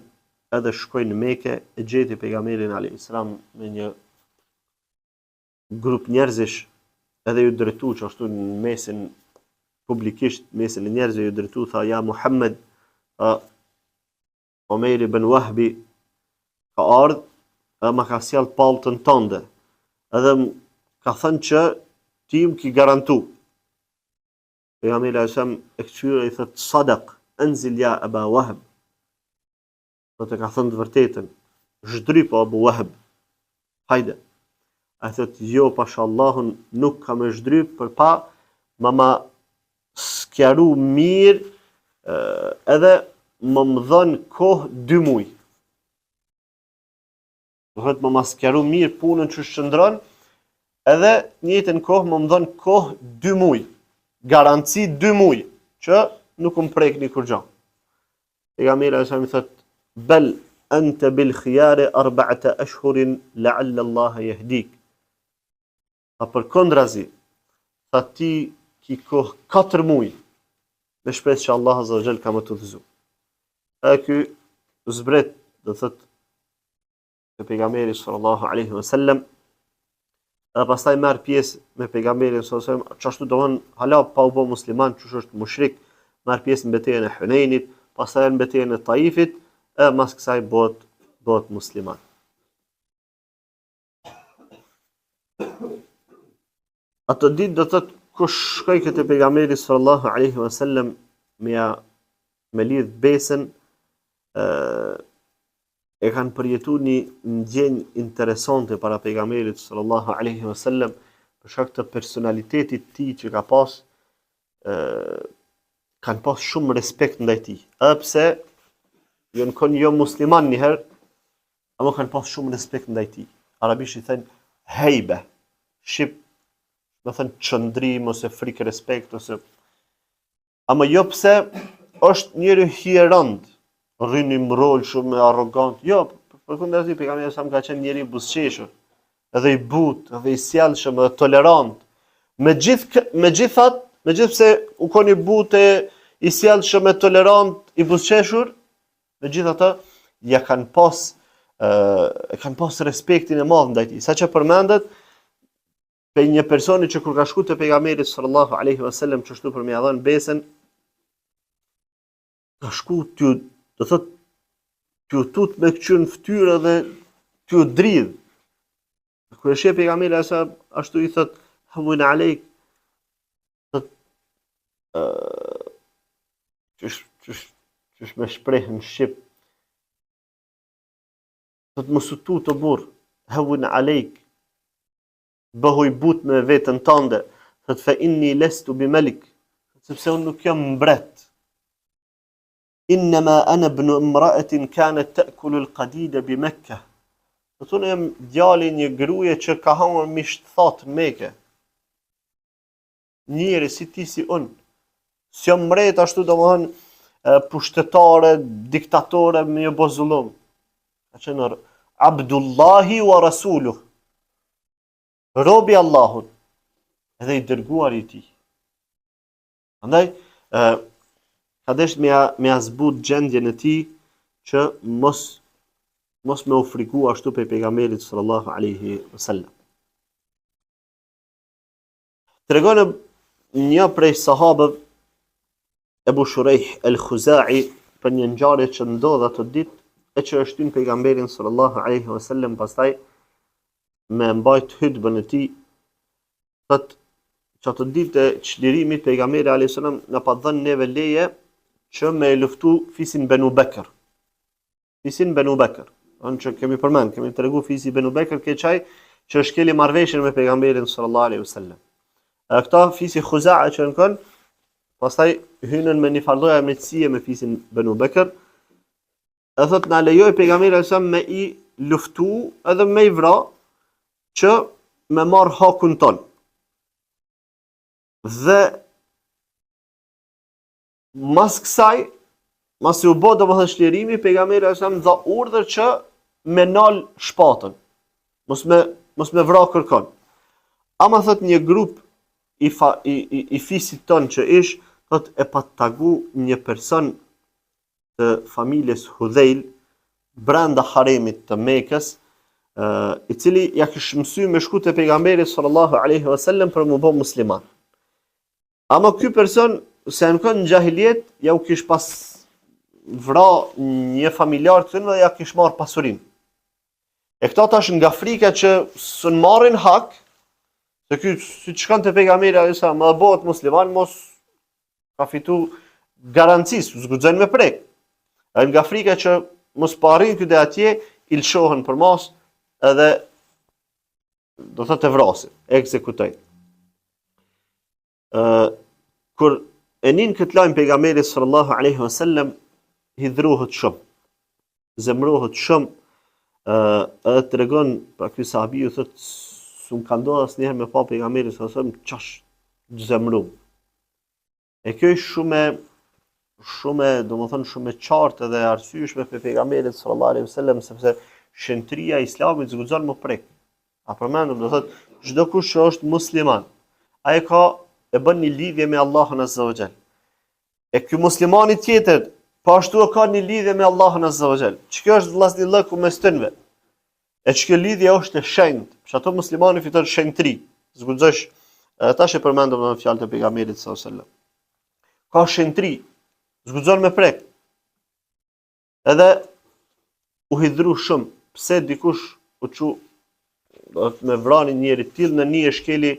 edhe shkoi në Mekë, e gjeti pejgamberin alaihi salam me një grup njerëzish, edhe ju drejtu që ashtu në mesin publikisht, mesin e njerëzve ju drejtu, tha ja Muhammed, Umayr ibn Wahbi ka ardhë, edhe ma ka sjell paltën tënde, edhe ka thënë që ti më ki garantu. Pejgamberi alaihi e kthye i thot sadaq, anzil ya Aba Wahb. Do të ka thënë të vërtetën, zhdry po Abu Wahb. Hajde. Ai thot jo pashallahu nuk ka më zhdry për ma skjaru mirë edhe më dhën kohë 2 muaj. Do thotë më maskeru mirë punën që shëndron, edhe në njëjtën kohë më dhën kohë 2 muaj. Garanci 2 muaj, që nuk më prekni kur gjë. Pejgamberi sa më thotë, bel anta bil khiyar 4 ashhurin la'alla Allah yahdik. A përkundrazi, tha ti ki kohë 4 muaj, me shpresë që Allah azza wa jall ka më të udhëzu. E ky zbret, do thotë, te pejgamberi sallallahu alaihi wasallam, dhe pastaj merr pjesë me pejgamberin sallallahu alaihi wasallam, çashtu domon hala pa u bë musliman, çush është mushrik, merr pjesë në betejën e Hunenit, pastaj në betejën e Taifit, e mas kësaj bëhet musliman. Ato ditë do thotë kush shkoi këtë pejgamberi sallallahu alaihi wasallam me lidh besën, e kanë përjetu një ndjenjë interesante para pejgamberit sallallahu alaihi wasallam për shkak të personalitetit të tij që ka pas, kanë pas shumë respekt ndaj tij. Edhe pse janë kon jo musliman një herë, ama kanë pas shumë respekt ndaj tij. Arabisht i thënë hejbe, shqip do thënë çndrim ose frikë respekt ose, ama jo pse është njëri hierond, rrini mrol shumë arrogant. Jo, përkundazi pejgamberi sa më ka qenë njëri buzëqeshur, edhe i butë, edhe i sjellshëm, edhe tolerant. Megjithpse u koni butë, i sjellshëm, e tolerant, i buzëqeshur, megjithatë ja kanë pas respektin e madh ndaj tij. Saqë përmendet pe një personi që kur ka shku te pejgamberi sallallahu alaihi wasallam çështu për me ia dhënë besën, ka shku do thot t'ju tut me këqyrë në fytyrë dhe t'ju dridh. Kur e sheh pejgamberi ashtu i thot hamun alejk, thot qysh me shpreh në shqip, thot mos u tut o burr, hamun alejk, bëhu i but me veten tënde, thot fa inni lestu bi malik, sepse unë nuk jam mbret. Innama ana ibn imra'atin kanat ta'kulu al-qadida bi Mekka. Do thonë jam djali një gruaje që ka hangër misht thatë në Mekë. Njëri si ti si unë. Si jam mbret ashtu domethënë pushtetare, diktatore me një bozullum. Ka qenë Abdullahi wa Rasuluh. Robi Allahut edhe i dërguar i tij. Andaj ka desh me ja zbut gjendjen e tij që mos me u friku ashtu pe pejgamberit sallallahu alaihi wasallam. Tregon një prej sahabëve, Ebu Shurejh el-Khuzai, për një ngjarje që ndodh ato ditë, e që është në pejgamberin sallallahu alaihi wasallam pastaj me mbajt hutbën e tij, thot që ato ditë e çlirimit pejgamberi alayhis salam na pa dhënë neve leje që me luftu fisin Banu Bekr. Fisin Banu Bekr. Onë që kemi tregu fisi Banu Bekr keqaj që është keli marrveshjen me pejgamberin sallallahu alaihi wasallam. Këta fisi Khuza'a që në kënë, pastaj hynën me një fardoja amnësie me fisin Banu Bekr, e thot na lejoj pejgamberi alayhis salam me i luftu edhe me i vra që me marr hakun ton. Dhe mas kësaj, mas u bë domethënë shlirimi, pejgamberi alayhis salam dha urdhër që me nal shpatën. Mos me vra kërkon. Ama thot një grup i fisit ton që ish, thot e pa tagu një person të familjes Hudhejl brenda haremit të Mekës, i cili ja kishte mësuar me shku te pejgamberi sallallahu alaihi wasallam për mu bë musliman. Ama ky person se në kënë në gjahiljet, ja u kish pas vra një familjar të tënë dhe ja kish marrë pasurin. E këta tash nga frika që së në marrin hak, se ky si të shkon të pejgamberi alayhis salam, më bëhet musliman, mos ka fitu garancis, zguxojnë me prek. E nga frika që mos parin këtë atje, i lëshohen për mas, edhe do thotë e vrasin, ekzekutojnë. Kur e nin këtë lajm pejgamberi sallallahu alaihi wasallam, hidhrohet shumë, zemrohet shumë, edhe tregon pra ky sahabiu thotë s'u ka ndodhur asnjëherë me pa pejgamberin sallallahu alajhi wasallam çash zemrum. E kjo është domethënë shumë e qartë dhe arsyeshme për pejgamberin sallallahu alajhi wasallam sepse shenëtria e Islamit zguxon më prek. A përmendëm do thotë çdo kush që është musliman, ai e bën një lidhje me Allahun azza wa jall. E ky muslimani tjetër po ashtu ka një lidhje me Allahun azza wa jall. Ç'kjo është vllazëllëku mes tënve. E ç'kjo lidhje është e shenjtë. Për ato muslimani fiton shenjtëri. Zguxosh tash e përmendëm në fjalët e pejgamberit sallallahu alajhi wasallam. Ka shenjtëri, zguxon me prek. Edhe u hidhru shumë. Pse dikush u çu me vrani njëri till në një shkeli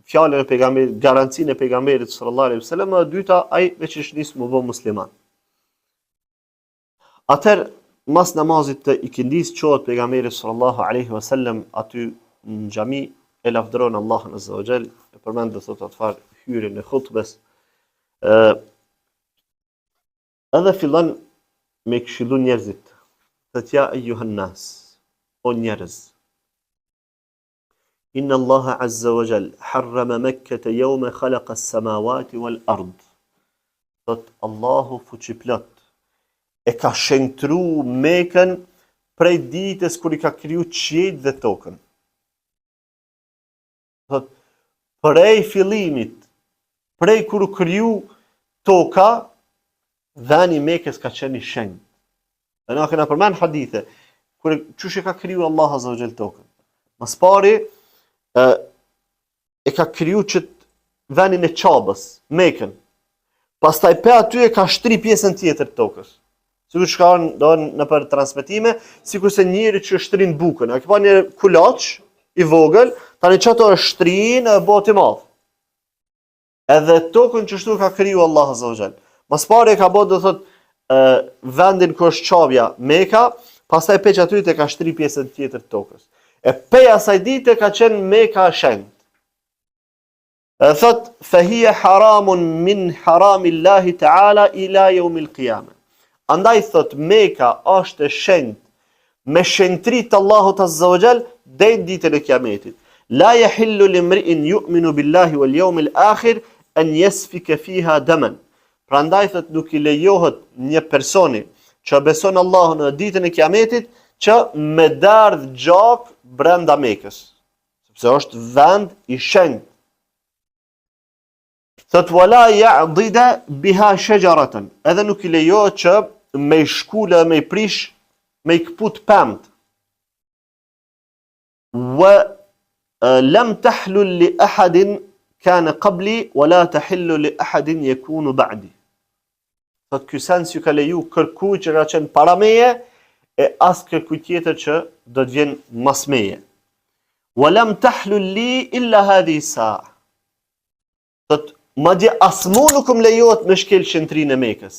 fjalën e pejgamberit, garancinë e pejgamberit sallallahu alajhi wasallam, e dyta ai veç është nis më bë musliman. Atëherë mas namazit të ikindis qohet pejgamberi sallallahu alaihi wasallam aty në xhami e lavdëron Allahun azza wa jall, e përmend thot atfar hyrjen e hutbes. Edhe fillon me këshillu njerëzit. Thot ja ejuhan nas, o njerëz. Inna Allaha azza wa jall harrama Mekkete yawma khalaqa as-samawati wal ard. Thot Allahu fuqiplot e ka shenjtru Mekën prej ditës kur I ka kriju qiejt dhe tokën. Thot, prej fillimit, prej kur u kriju toka, dhani Mekës ka qenë I shenjt. Dhe na kena përmend hadithe, kur çush e ka kriju Allah azza wa jall tokën. Mas pari e ka kriju venin e Qabës, Mekën. Pastaj pe aty e ka shtri pjesën tjetër të tokës. Sikur shkon në për transmetime, sikur se njëri që shtrin bukën. A ke pa një kulaç I vogël, tani çato është shtrin e bëhet I madh. Edhe tokën që shtu ka kriju Allah azza wa jall. Mas pari ka bërë do thot vendin ku është Qabja, Meka, pastaj peq aty te ka shtri pjesën tjetër të tokës. E pe asaj dite ka qenë Meka shenjt. Thot fahia haramun min haramillahi ta'ala ila yawmil qiyamah. Andaj thot Meka është e shenjt me shenjtëritë të Allahut azza wa jall deri ditën e Kiametit. La yahillu limri'in yu'minu billahi wal yawmil akhir an yasfika fiha daman. Prandaj thot nuk I lejohet një personi që beson Allahun në ditën e Kiametit që me dardh gjak brenda Mekës, sepse është vend I shenjt. Thot wala ya'dida biha shajaratan. Edhe nuk I lejohet që me I shkule, me I prish, me I kput pemt. Wa lam tahlul li ahadin kana qabli wala tahillu li ahadin yakunu ba'di. Thot ky sens ju ka leju kërkuj që ka qenë para meje e as kërkuj tjetër që do të vjen mas meje. Wa lam tahlul li illa hadhihi sa'a. Thot madje as mu nuk më lejohet me shkel qendrinë e Mekës,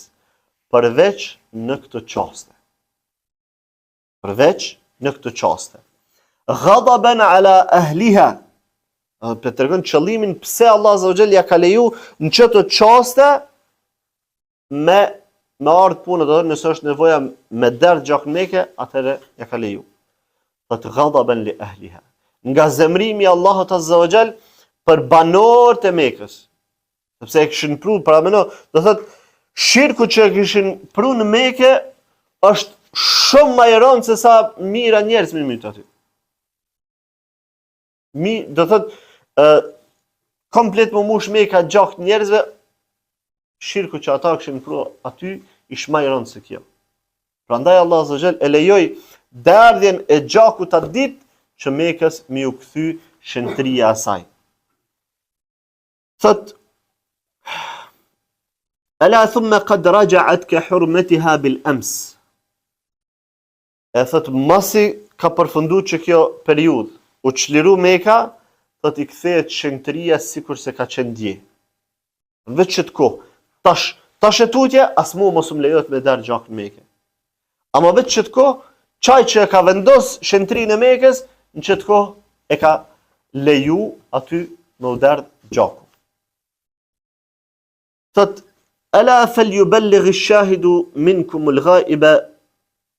përveç në këtë çaste. Përveç në këtë çaste. Ghadaban ala ahliha. Për të tregon qëllimin pse Allah azza wa jall ja ka leju në çdo çaste me ardh punë, do të thotë nëse është nevoja me derdh gjak Mekë, atëherë ja ka leju. Thot ghadaban li ahliha. Nga zemrimi I Allahut azza wa jall për banorët e Mekës. Sepse e kishin pru para mëno, do thotë shirku që kishin pru në Mekë është shumë më I rëndë se sa mira njerëz me myt aty. Do thotë komplet më mush Mekka gjak njerëzve, shirku që ata kishin pru aty ish më I rëndë se kjo. Prandaj Allah azza wa jall e lejoi derdhjen e gjakut atë ditë që Mekës mi u kthy shenjtëria e saj. Thot Ala thumma qad raja'at ka hurmatiha bil ams. E thot masi ka përfunduar që kjo periudhë u çliru Mekka, thot I kthehet shenjtëria sikur se ka qenë dje. Vetë çet kohë. Tash e tutje as mu mos më lejohet me dar gjak në Mekë. Ama vetë çet kohë çaj që e ka vendos shenjtërinë e Mekës, në çet kohë e ka leju aty me u dar gjaku. Thot Ala falyuballigh ash-shahidu minkum al-ghaiba,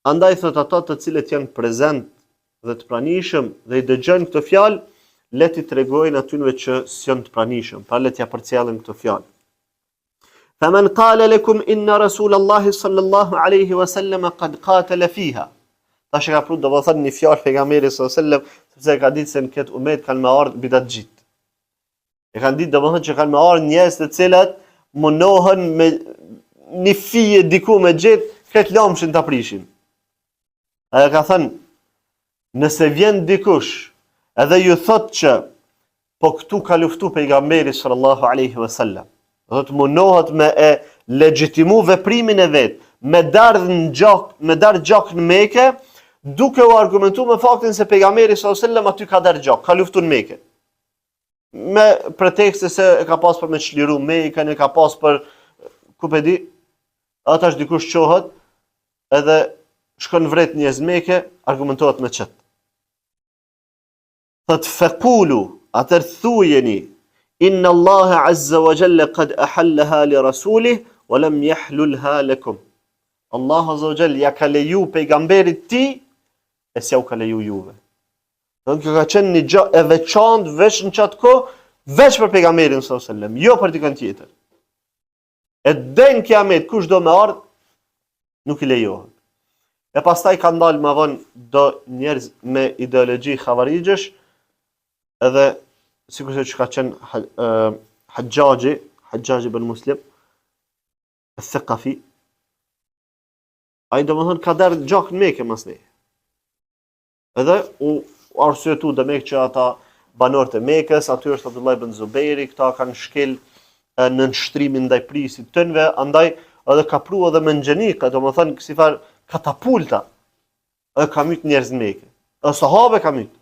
andaj thot ata të cilët janë prezent dhe të pranishëm dhe i dëgjojnë këtë fjalë, le t'i tregojnë atyre që s'janë të pranishëm, pra le t'ja përcjellin këtë fjalë. Faman qala lakum inna rasulallahi sallallahu alaihi wasallam qad qatala fiha. Tash ka pru do të thonë një fjalë pejgamberi sallallahu alaihi wasallam, sepse ka ditë se në këtë umet kanë më ardhur bidatxhit. E kanë ditë domethënë që kanë më ardhur njerëz të cilat munohen me një fije diku me gjet, këtë lëmshin ta prishin. Ai ka thënë, nëse vjen dikush edhe ju thot që po këtu ka luftu pejgamberi sallallahu alaihi wasallam, do të munohet me e legjitimu veprimin e vet, me dardh gjak në Mekë, duke u argumentuar me faktin se pejgamberi sallallahu alaihi wasallam aty ka dardh gjak, ka luftu në Mekë. Me pretekste se e ka pas për me çliru Mekën, e ka pas për ku pe di, atash dikush qohet edhe shkon vret njerëz Mekë, argumentohet me çet. Thot faqulu, atër thujeni, inna Allah azza wa jalla qad ahallaha li rasulih wa lam yahlulha lakum. Allah azza wa jalla ja ka leju pejgamberit ti e s'ja u ka leju juve. Don kjo ka qenë një gjë e veçantë veç në çat kohë, veç për pejgamberin sallallahu alaihi wasallam, jo për dikën tjetër. E den kiamet kush do me ardh nuk i lejohet. E pastaj ka ndalë më vonë do njerëz me ideologji xhavarixhesh, edhe sikurse që ka qenë Hajjaji ibn Muslim, al-Thaqafi, ai domethënë ka dardh gjak në Mekë mas ne. Edhe u arsyetu dhe Mekë që ata banorët e Mekës, aty është Abdullah ibn Zubairi, këta kanë shkel në nështrimin ndaj prisit tënve, andaj edhe ka pru edhe me nxenika, domethënë si far katapulta, edhe ka myt njerëz në Mekë. Edhe sahabe ka myt.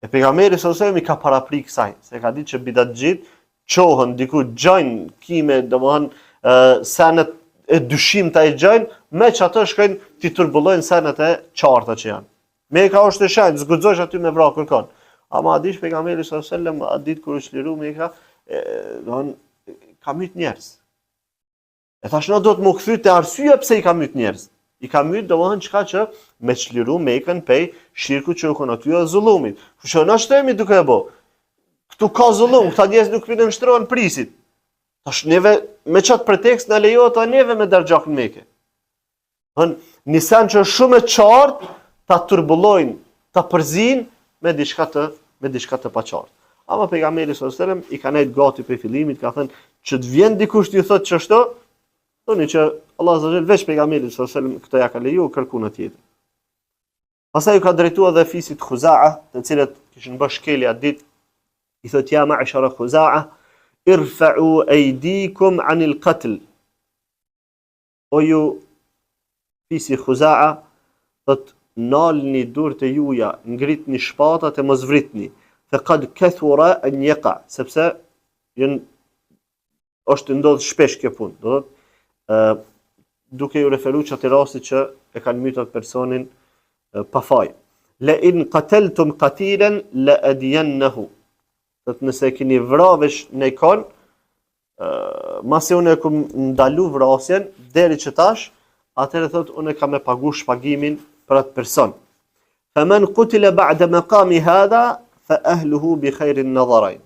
E pejgamberi sallallahu alaihi wasallam i ka paraprik kësaj, se ka ditë që bidatxhit çohen diku gjajnë kime, domethënë senet e dyshimta e gjajnë, me që ato shkojnë ti turbullojnë senet e qarta që janë. Meka është e shenjtë, zguxosh aty me vrap kërkon. Ama a dish pejgamberi sallallahu alaihi wasallam a ditë kur u çliru Meka, domethënë ka myt njerëz. E thash na do të më kthy te arsyeja pse i ka myt njerëz. I ka myt domethënë çka që me çliru Mekën pej shirku që u kon aty e zullumit. Kështu që na shtemi duke e bë. Këtu ka zullum, këta njerëz nuk vinë nshtrohen prisit. Tash neve me çat pretekst na lejohet ta neve me darxhak në Mekë. Një sen që është shumë e qartë ta turbullojnë, ta përzin me diçka të paqartë. Ama pejgamberi sallallahu alajhi wasallam i ka nejt gati për fillimit, ka thënë që të vjen dikush t'ju thotë ç'është, thoni që Allah azza wa jall veç pejgamberit sallallahu alajhi wasallam këtë ja ka leju kërku në tjetër. Pastaj u ka drejtuar edhe fisit Khuza'a, të cilët kishin bërë shkelje atë ditë, i thotë ja ma'ashara Khuza'a, irfa'u aydikum 'anil qatl. O ju fisi Khuza'a, thotë nalni durët e juja, ngritni shpatat e mos vritni. Faqad kathura an yaqa, sepse është ndodh shpesh kjo punë. Do thotë duke ju referuar çati rasti që e kanë mytur personin pa faj. La in qataltum qatilan la adiyannahu. Do të nëse keni vravesh në kon, masi unë e kam ndalu vrasjen deri që tash, atëherë thotë unë kam e pagu shpagimin për atë person. Faman qutila ba'da maqami hadha fa ahluhu bi khairin nadharain.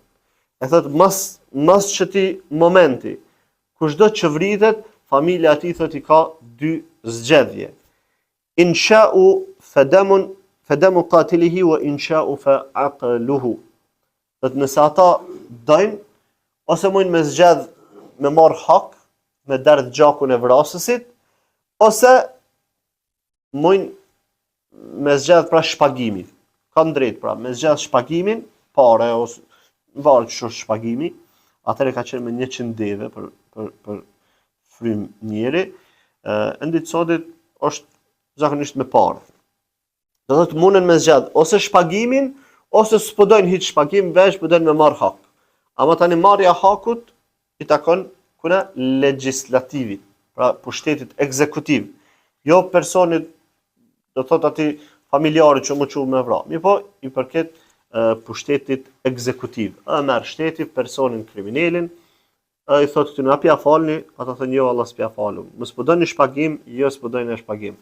E thotë mas çeti momenti kushdo që vritet, familja e tij thotë i ka dy zgjedhje. In sha'u fadamu qatilihi wa in sha'u fa aqluhu. Thotë nëse ata dojnë ose mund me zgjedh me marr hak, me dardh gjakun e vrasësit, ose mund me zgjedh pra shpagimin. Kanë drejt pra me zgjedh shpagimin, pare ose varet ç'është shpagimi, atëherë ka qenë me 100 deve për frym njëri, endit sotit është zakonisht me parë. Do thotë munden me zgjedh ose shpagimin, ose s'po dojnë hiç shpagim, veç po dojnë me marr hak. Ama tani marrja hakut i takon kuna legjislativit, pra pushtetit ekzekutiv. Jo personit, do thotë aty familjarit që më çu me vra. Po i përket pushtetit ekzekutiv. Merr shteti personin kriminalin, I thotë këty na pja falni, ata thonë jo Allah s'pja falum. Mos po doni shpagim, jo s'po doni shpagim.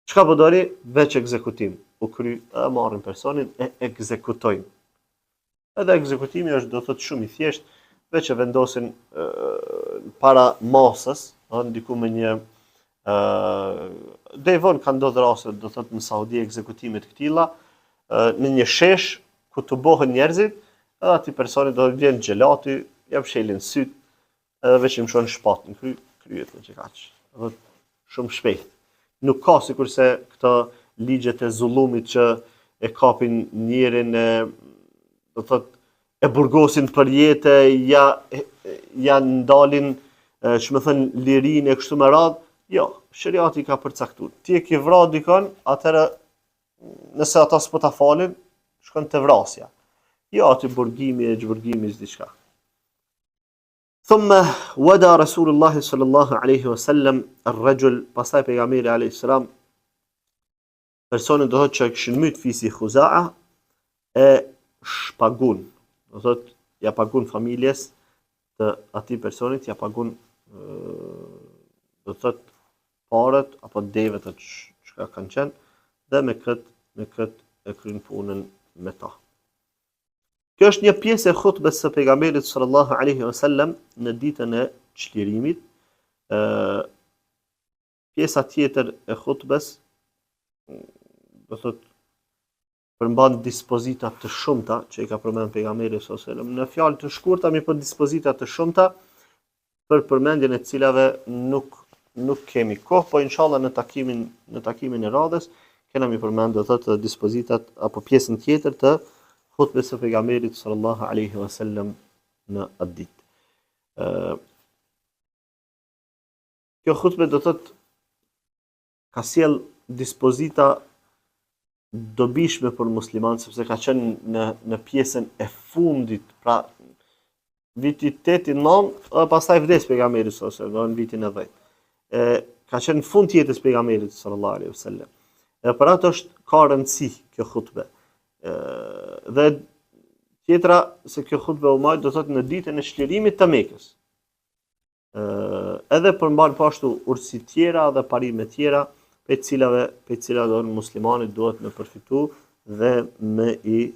Çka po doni? Veç ekzekutim. U kry, marrin personin e ekzekutojnë. Edhe ekzekutimi është do thotë shumë i thjesht, veç e vendosin para masës, ndiku me një dhe vonë kanë ndodhur raste do thotë në Saudi ekzekutime të këtilla në një shesh ku të bohen njerëzit, edhe aty personi do të vjen xhelati, ja fshelin syt, edhe veç i mshon shpatën, kryet në çikaç. Do shumë shpejt. Nuk ka sikurse këto ligjet e zullumit që e kapin njërin do thotë e burgosin për jetë, ja ndalin, ç'më thën lirinë e kështu me radhë. Jo, shariati ka përcaktuar. Ti e ke vrarë dikon, atëherë nëse ata s'po ta falin, shkon te vrasja. Jo aty burgimi e çburgimi diçka. Thumma wada Rasulullah sallallahu alaihi wasallam ar-rajul, pastaj pejgamberi alayhi salam personi do thotë që kishin myt fisi Khuza'a e shpagun. Do thotë ja pagun familjes të atij personit, ja pagun do thotë parët apo devet që kanë qenë dhe me kët e kryen punën me ta. Kjo është një pjesë e hutbes së pejgamberit sallallahu alaihi wasallam në ditën e çlirimit. Pjesa tjetër e hutbes do thotë përmban dispozita të shumta që i ka përmend pejgamberi sallallahu alaihi wasallam në fjalë të shkurta, mi për dispozita të shumta për përmendjen e cilave nuk kemi kohë, po inshallah në takimin e radhës kena mi përmend do thotë dispozitat apo pjesën tjetër të hutbes së pejgamberit sallallahu alaihi wasallam në atë ditë. Kjo hutbe do thotë ka sjell dispozita dobishme për musliman, sepse ka qenë në pjesën e fundit, pra viti 8-9, dhe pastaj vdes pejgamberi sallallahu alaihi wasallam në vitin e 10. Ka qenë fund jetës pejgamberit sallallahu alaihi wasallam. Dhe për atë është ka rëndësi kjo hutbe. Dhe tjetra se kjo hutbe u majt do thotë në ditën e çlirimit të Mekës. Edhe përmban pashtu urtësi tjera dhe parime tjera, pe cilave do muslimanit duhet me përfitu dhe me i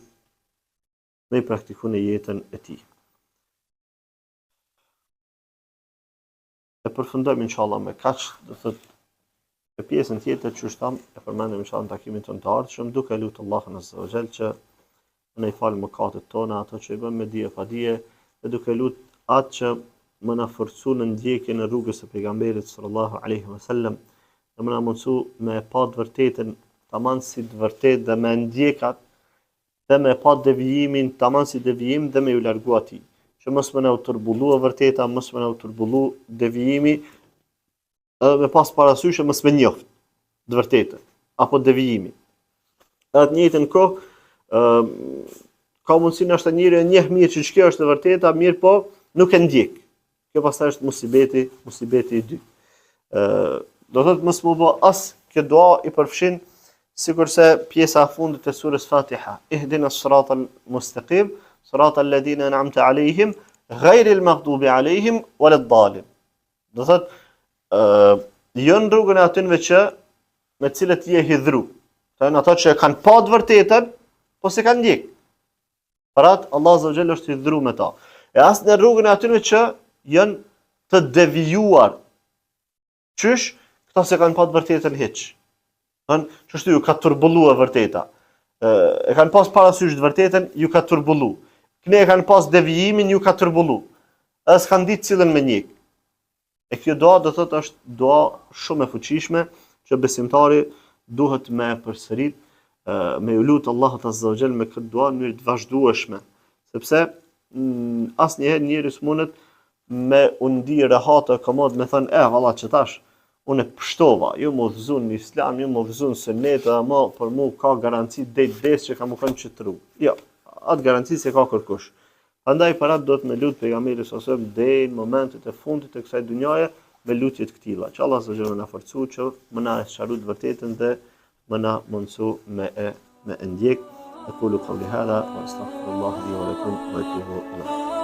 praktiku në jetën e tij. E përfundojmë inshallah me kaq, do thotë e pjesën tjetër që shtam e përmendëm inshallah në takimin tonë të ardhshëm, duke lutur Allahun azza wa jall që në i falë mëkatet tona, ato që i bëmë me dije pa dije, dhe duke lutur atë që më na forcu në ndjekjen e rrugës së pejgamberit sallallahu alaihi wasallam, dhe më na mundsu me pa të vërtetën tamam si të vërtetë dhe me ndjekat dhe me pa devijimin tamam si devijim dhe me u largu atij. Që mos më na u turbullu e vërteta, mos më na u turbullu devijimi, edhe me pas parasysh që mos më njoft të vërtetën apo devijimi. Edhe të njëjtën kohë ka mundësi nështë njëri e njeh mirë që kjo është e vërteta, mirë po nuk e ndjek. Kjo pastaj është musibeti i dytë. Do thotë mos më bë as kjo dua i përfshin sikurse pjesa e fundit e surës Fatiha. Ihdina as-siratal mustaqim, siratal ladina an'amta alehim, ghayril maghdubi alehim walad-dallin. Do thotë jo në rrugën e atyre që me cilët je hidhru. Janë ato që kanë pa të vërtetën, po se kanë ndjek. Për atë Allah azza wa jalla është hidhru me ta. E as në rrugën e atyre që janë të devijuar. Qysh? Këta se kanë pa të vërtetën hiç. Çështja ju ka turbulluar vërteta. E kanë pas parasysh të vërtetën, ju ka turbullu. Këne e kanë pas devijimin, ju ka turbullu. Edhe s'kan ditë cilën me njek. E kjo dua do thotë është dua shumë e fuqishme që besimtari duhet me përsërit, me u lut Allahut azza wa jall me këtë dua në mënyrë të vazhdueshme, sepse asnjëherë njeriu s'mundet me u ndi rehat e komod me thënë valla që tash unë pështova, ju më udhëzun në islam, ju më udhëzun sunet, ama për mu ka garanci des që ka më kanë qëtëru. Jo, atë garanci se ka kërkush. Prandaj para do të me lut pejgamberi sallallahu alajhi wasallam deri në momentet e fundit të kësaj dhunjaje me lutje të këtilla. Që Allah subhanahu na forcu që më na sharut vërtetën dhe më na mundsu me ndjek. Aqulu qawli hadha wa astaghfirullah li wa lakum wa atubu ilayh.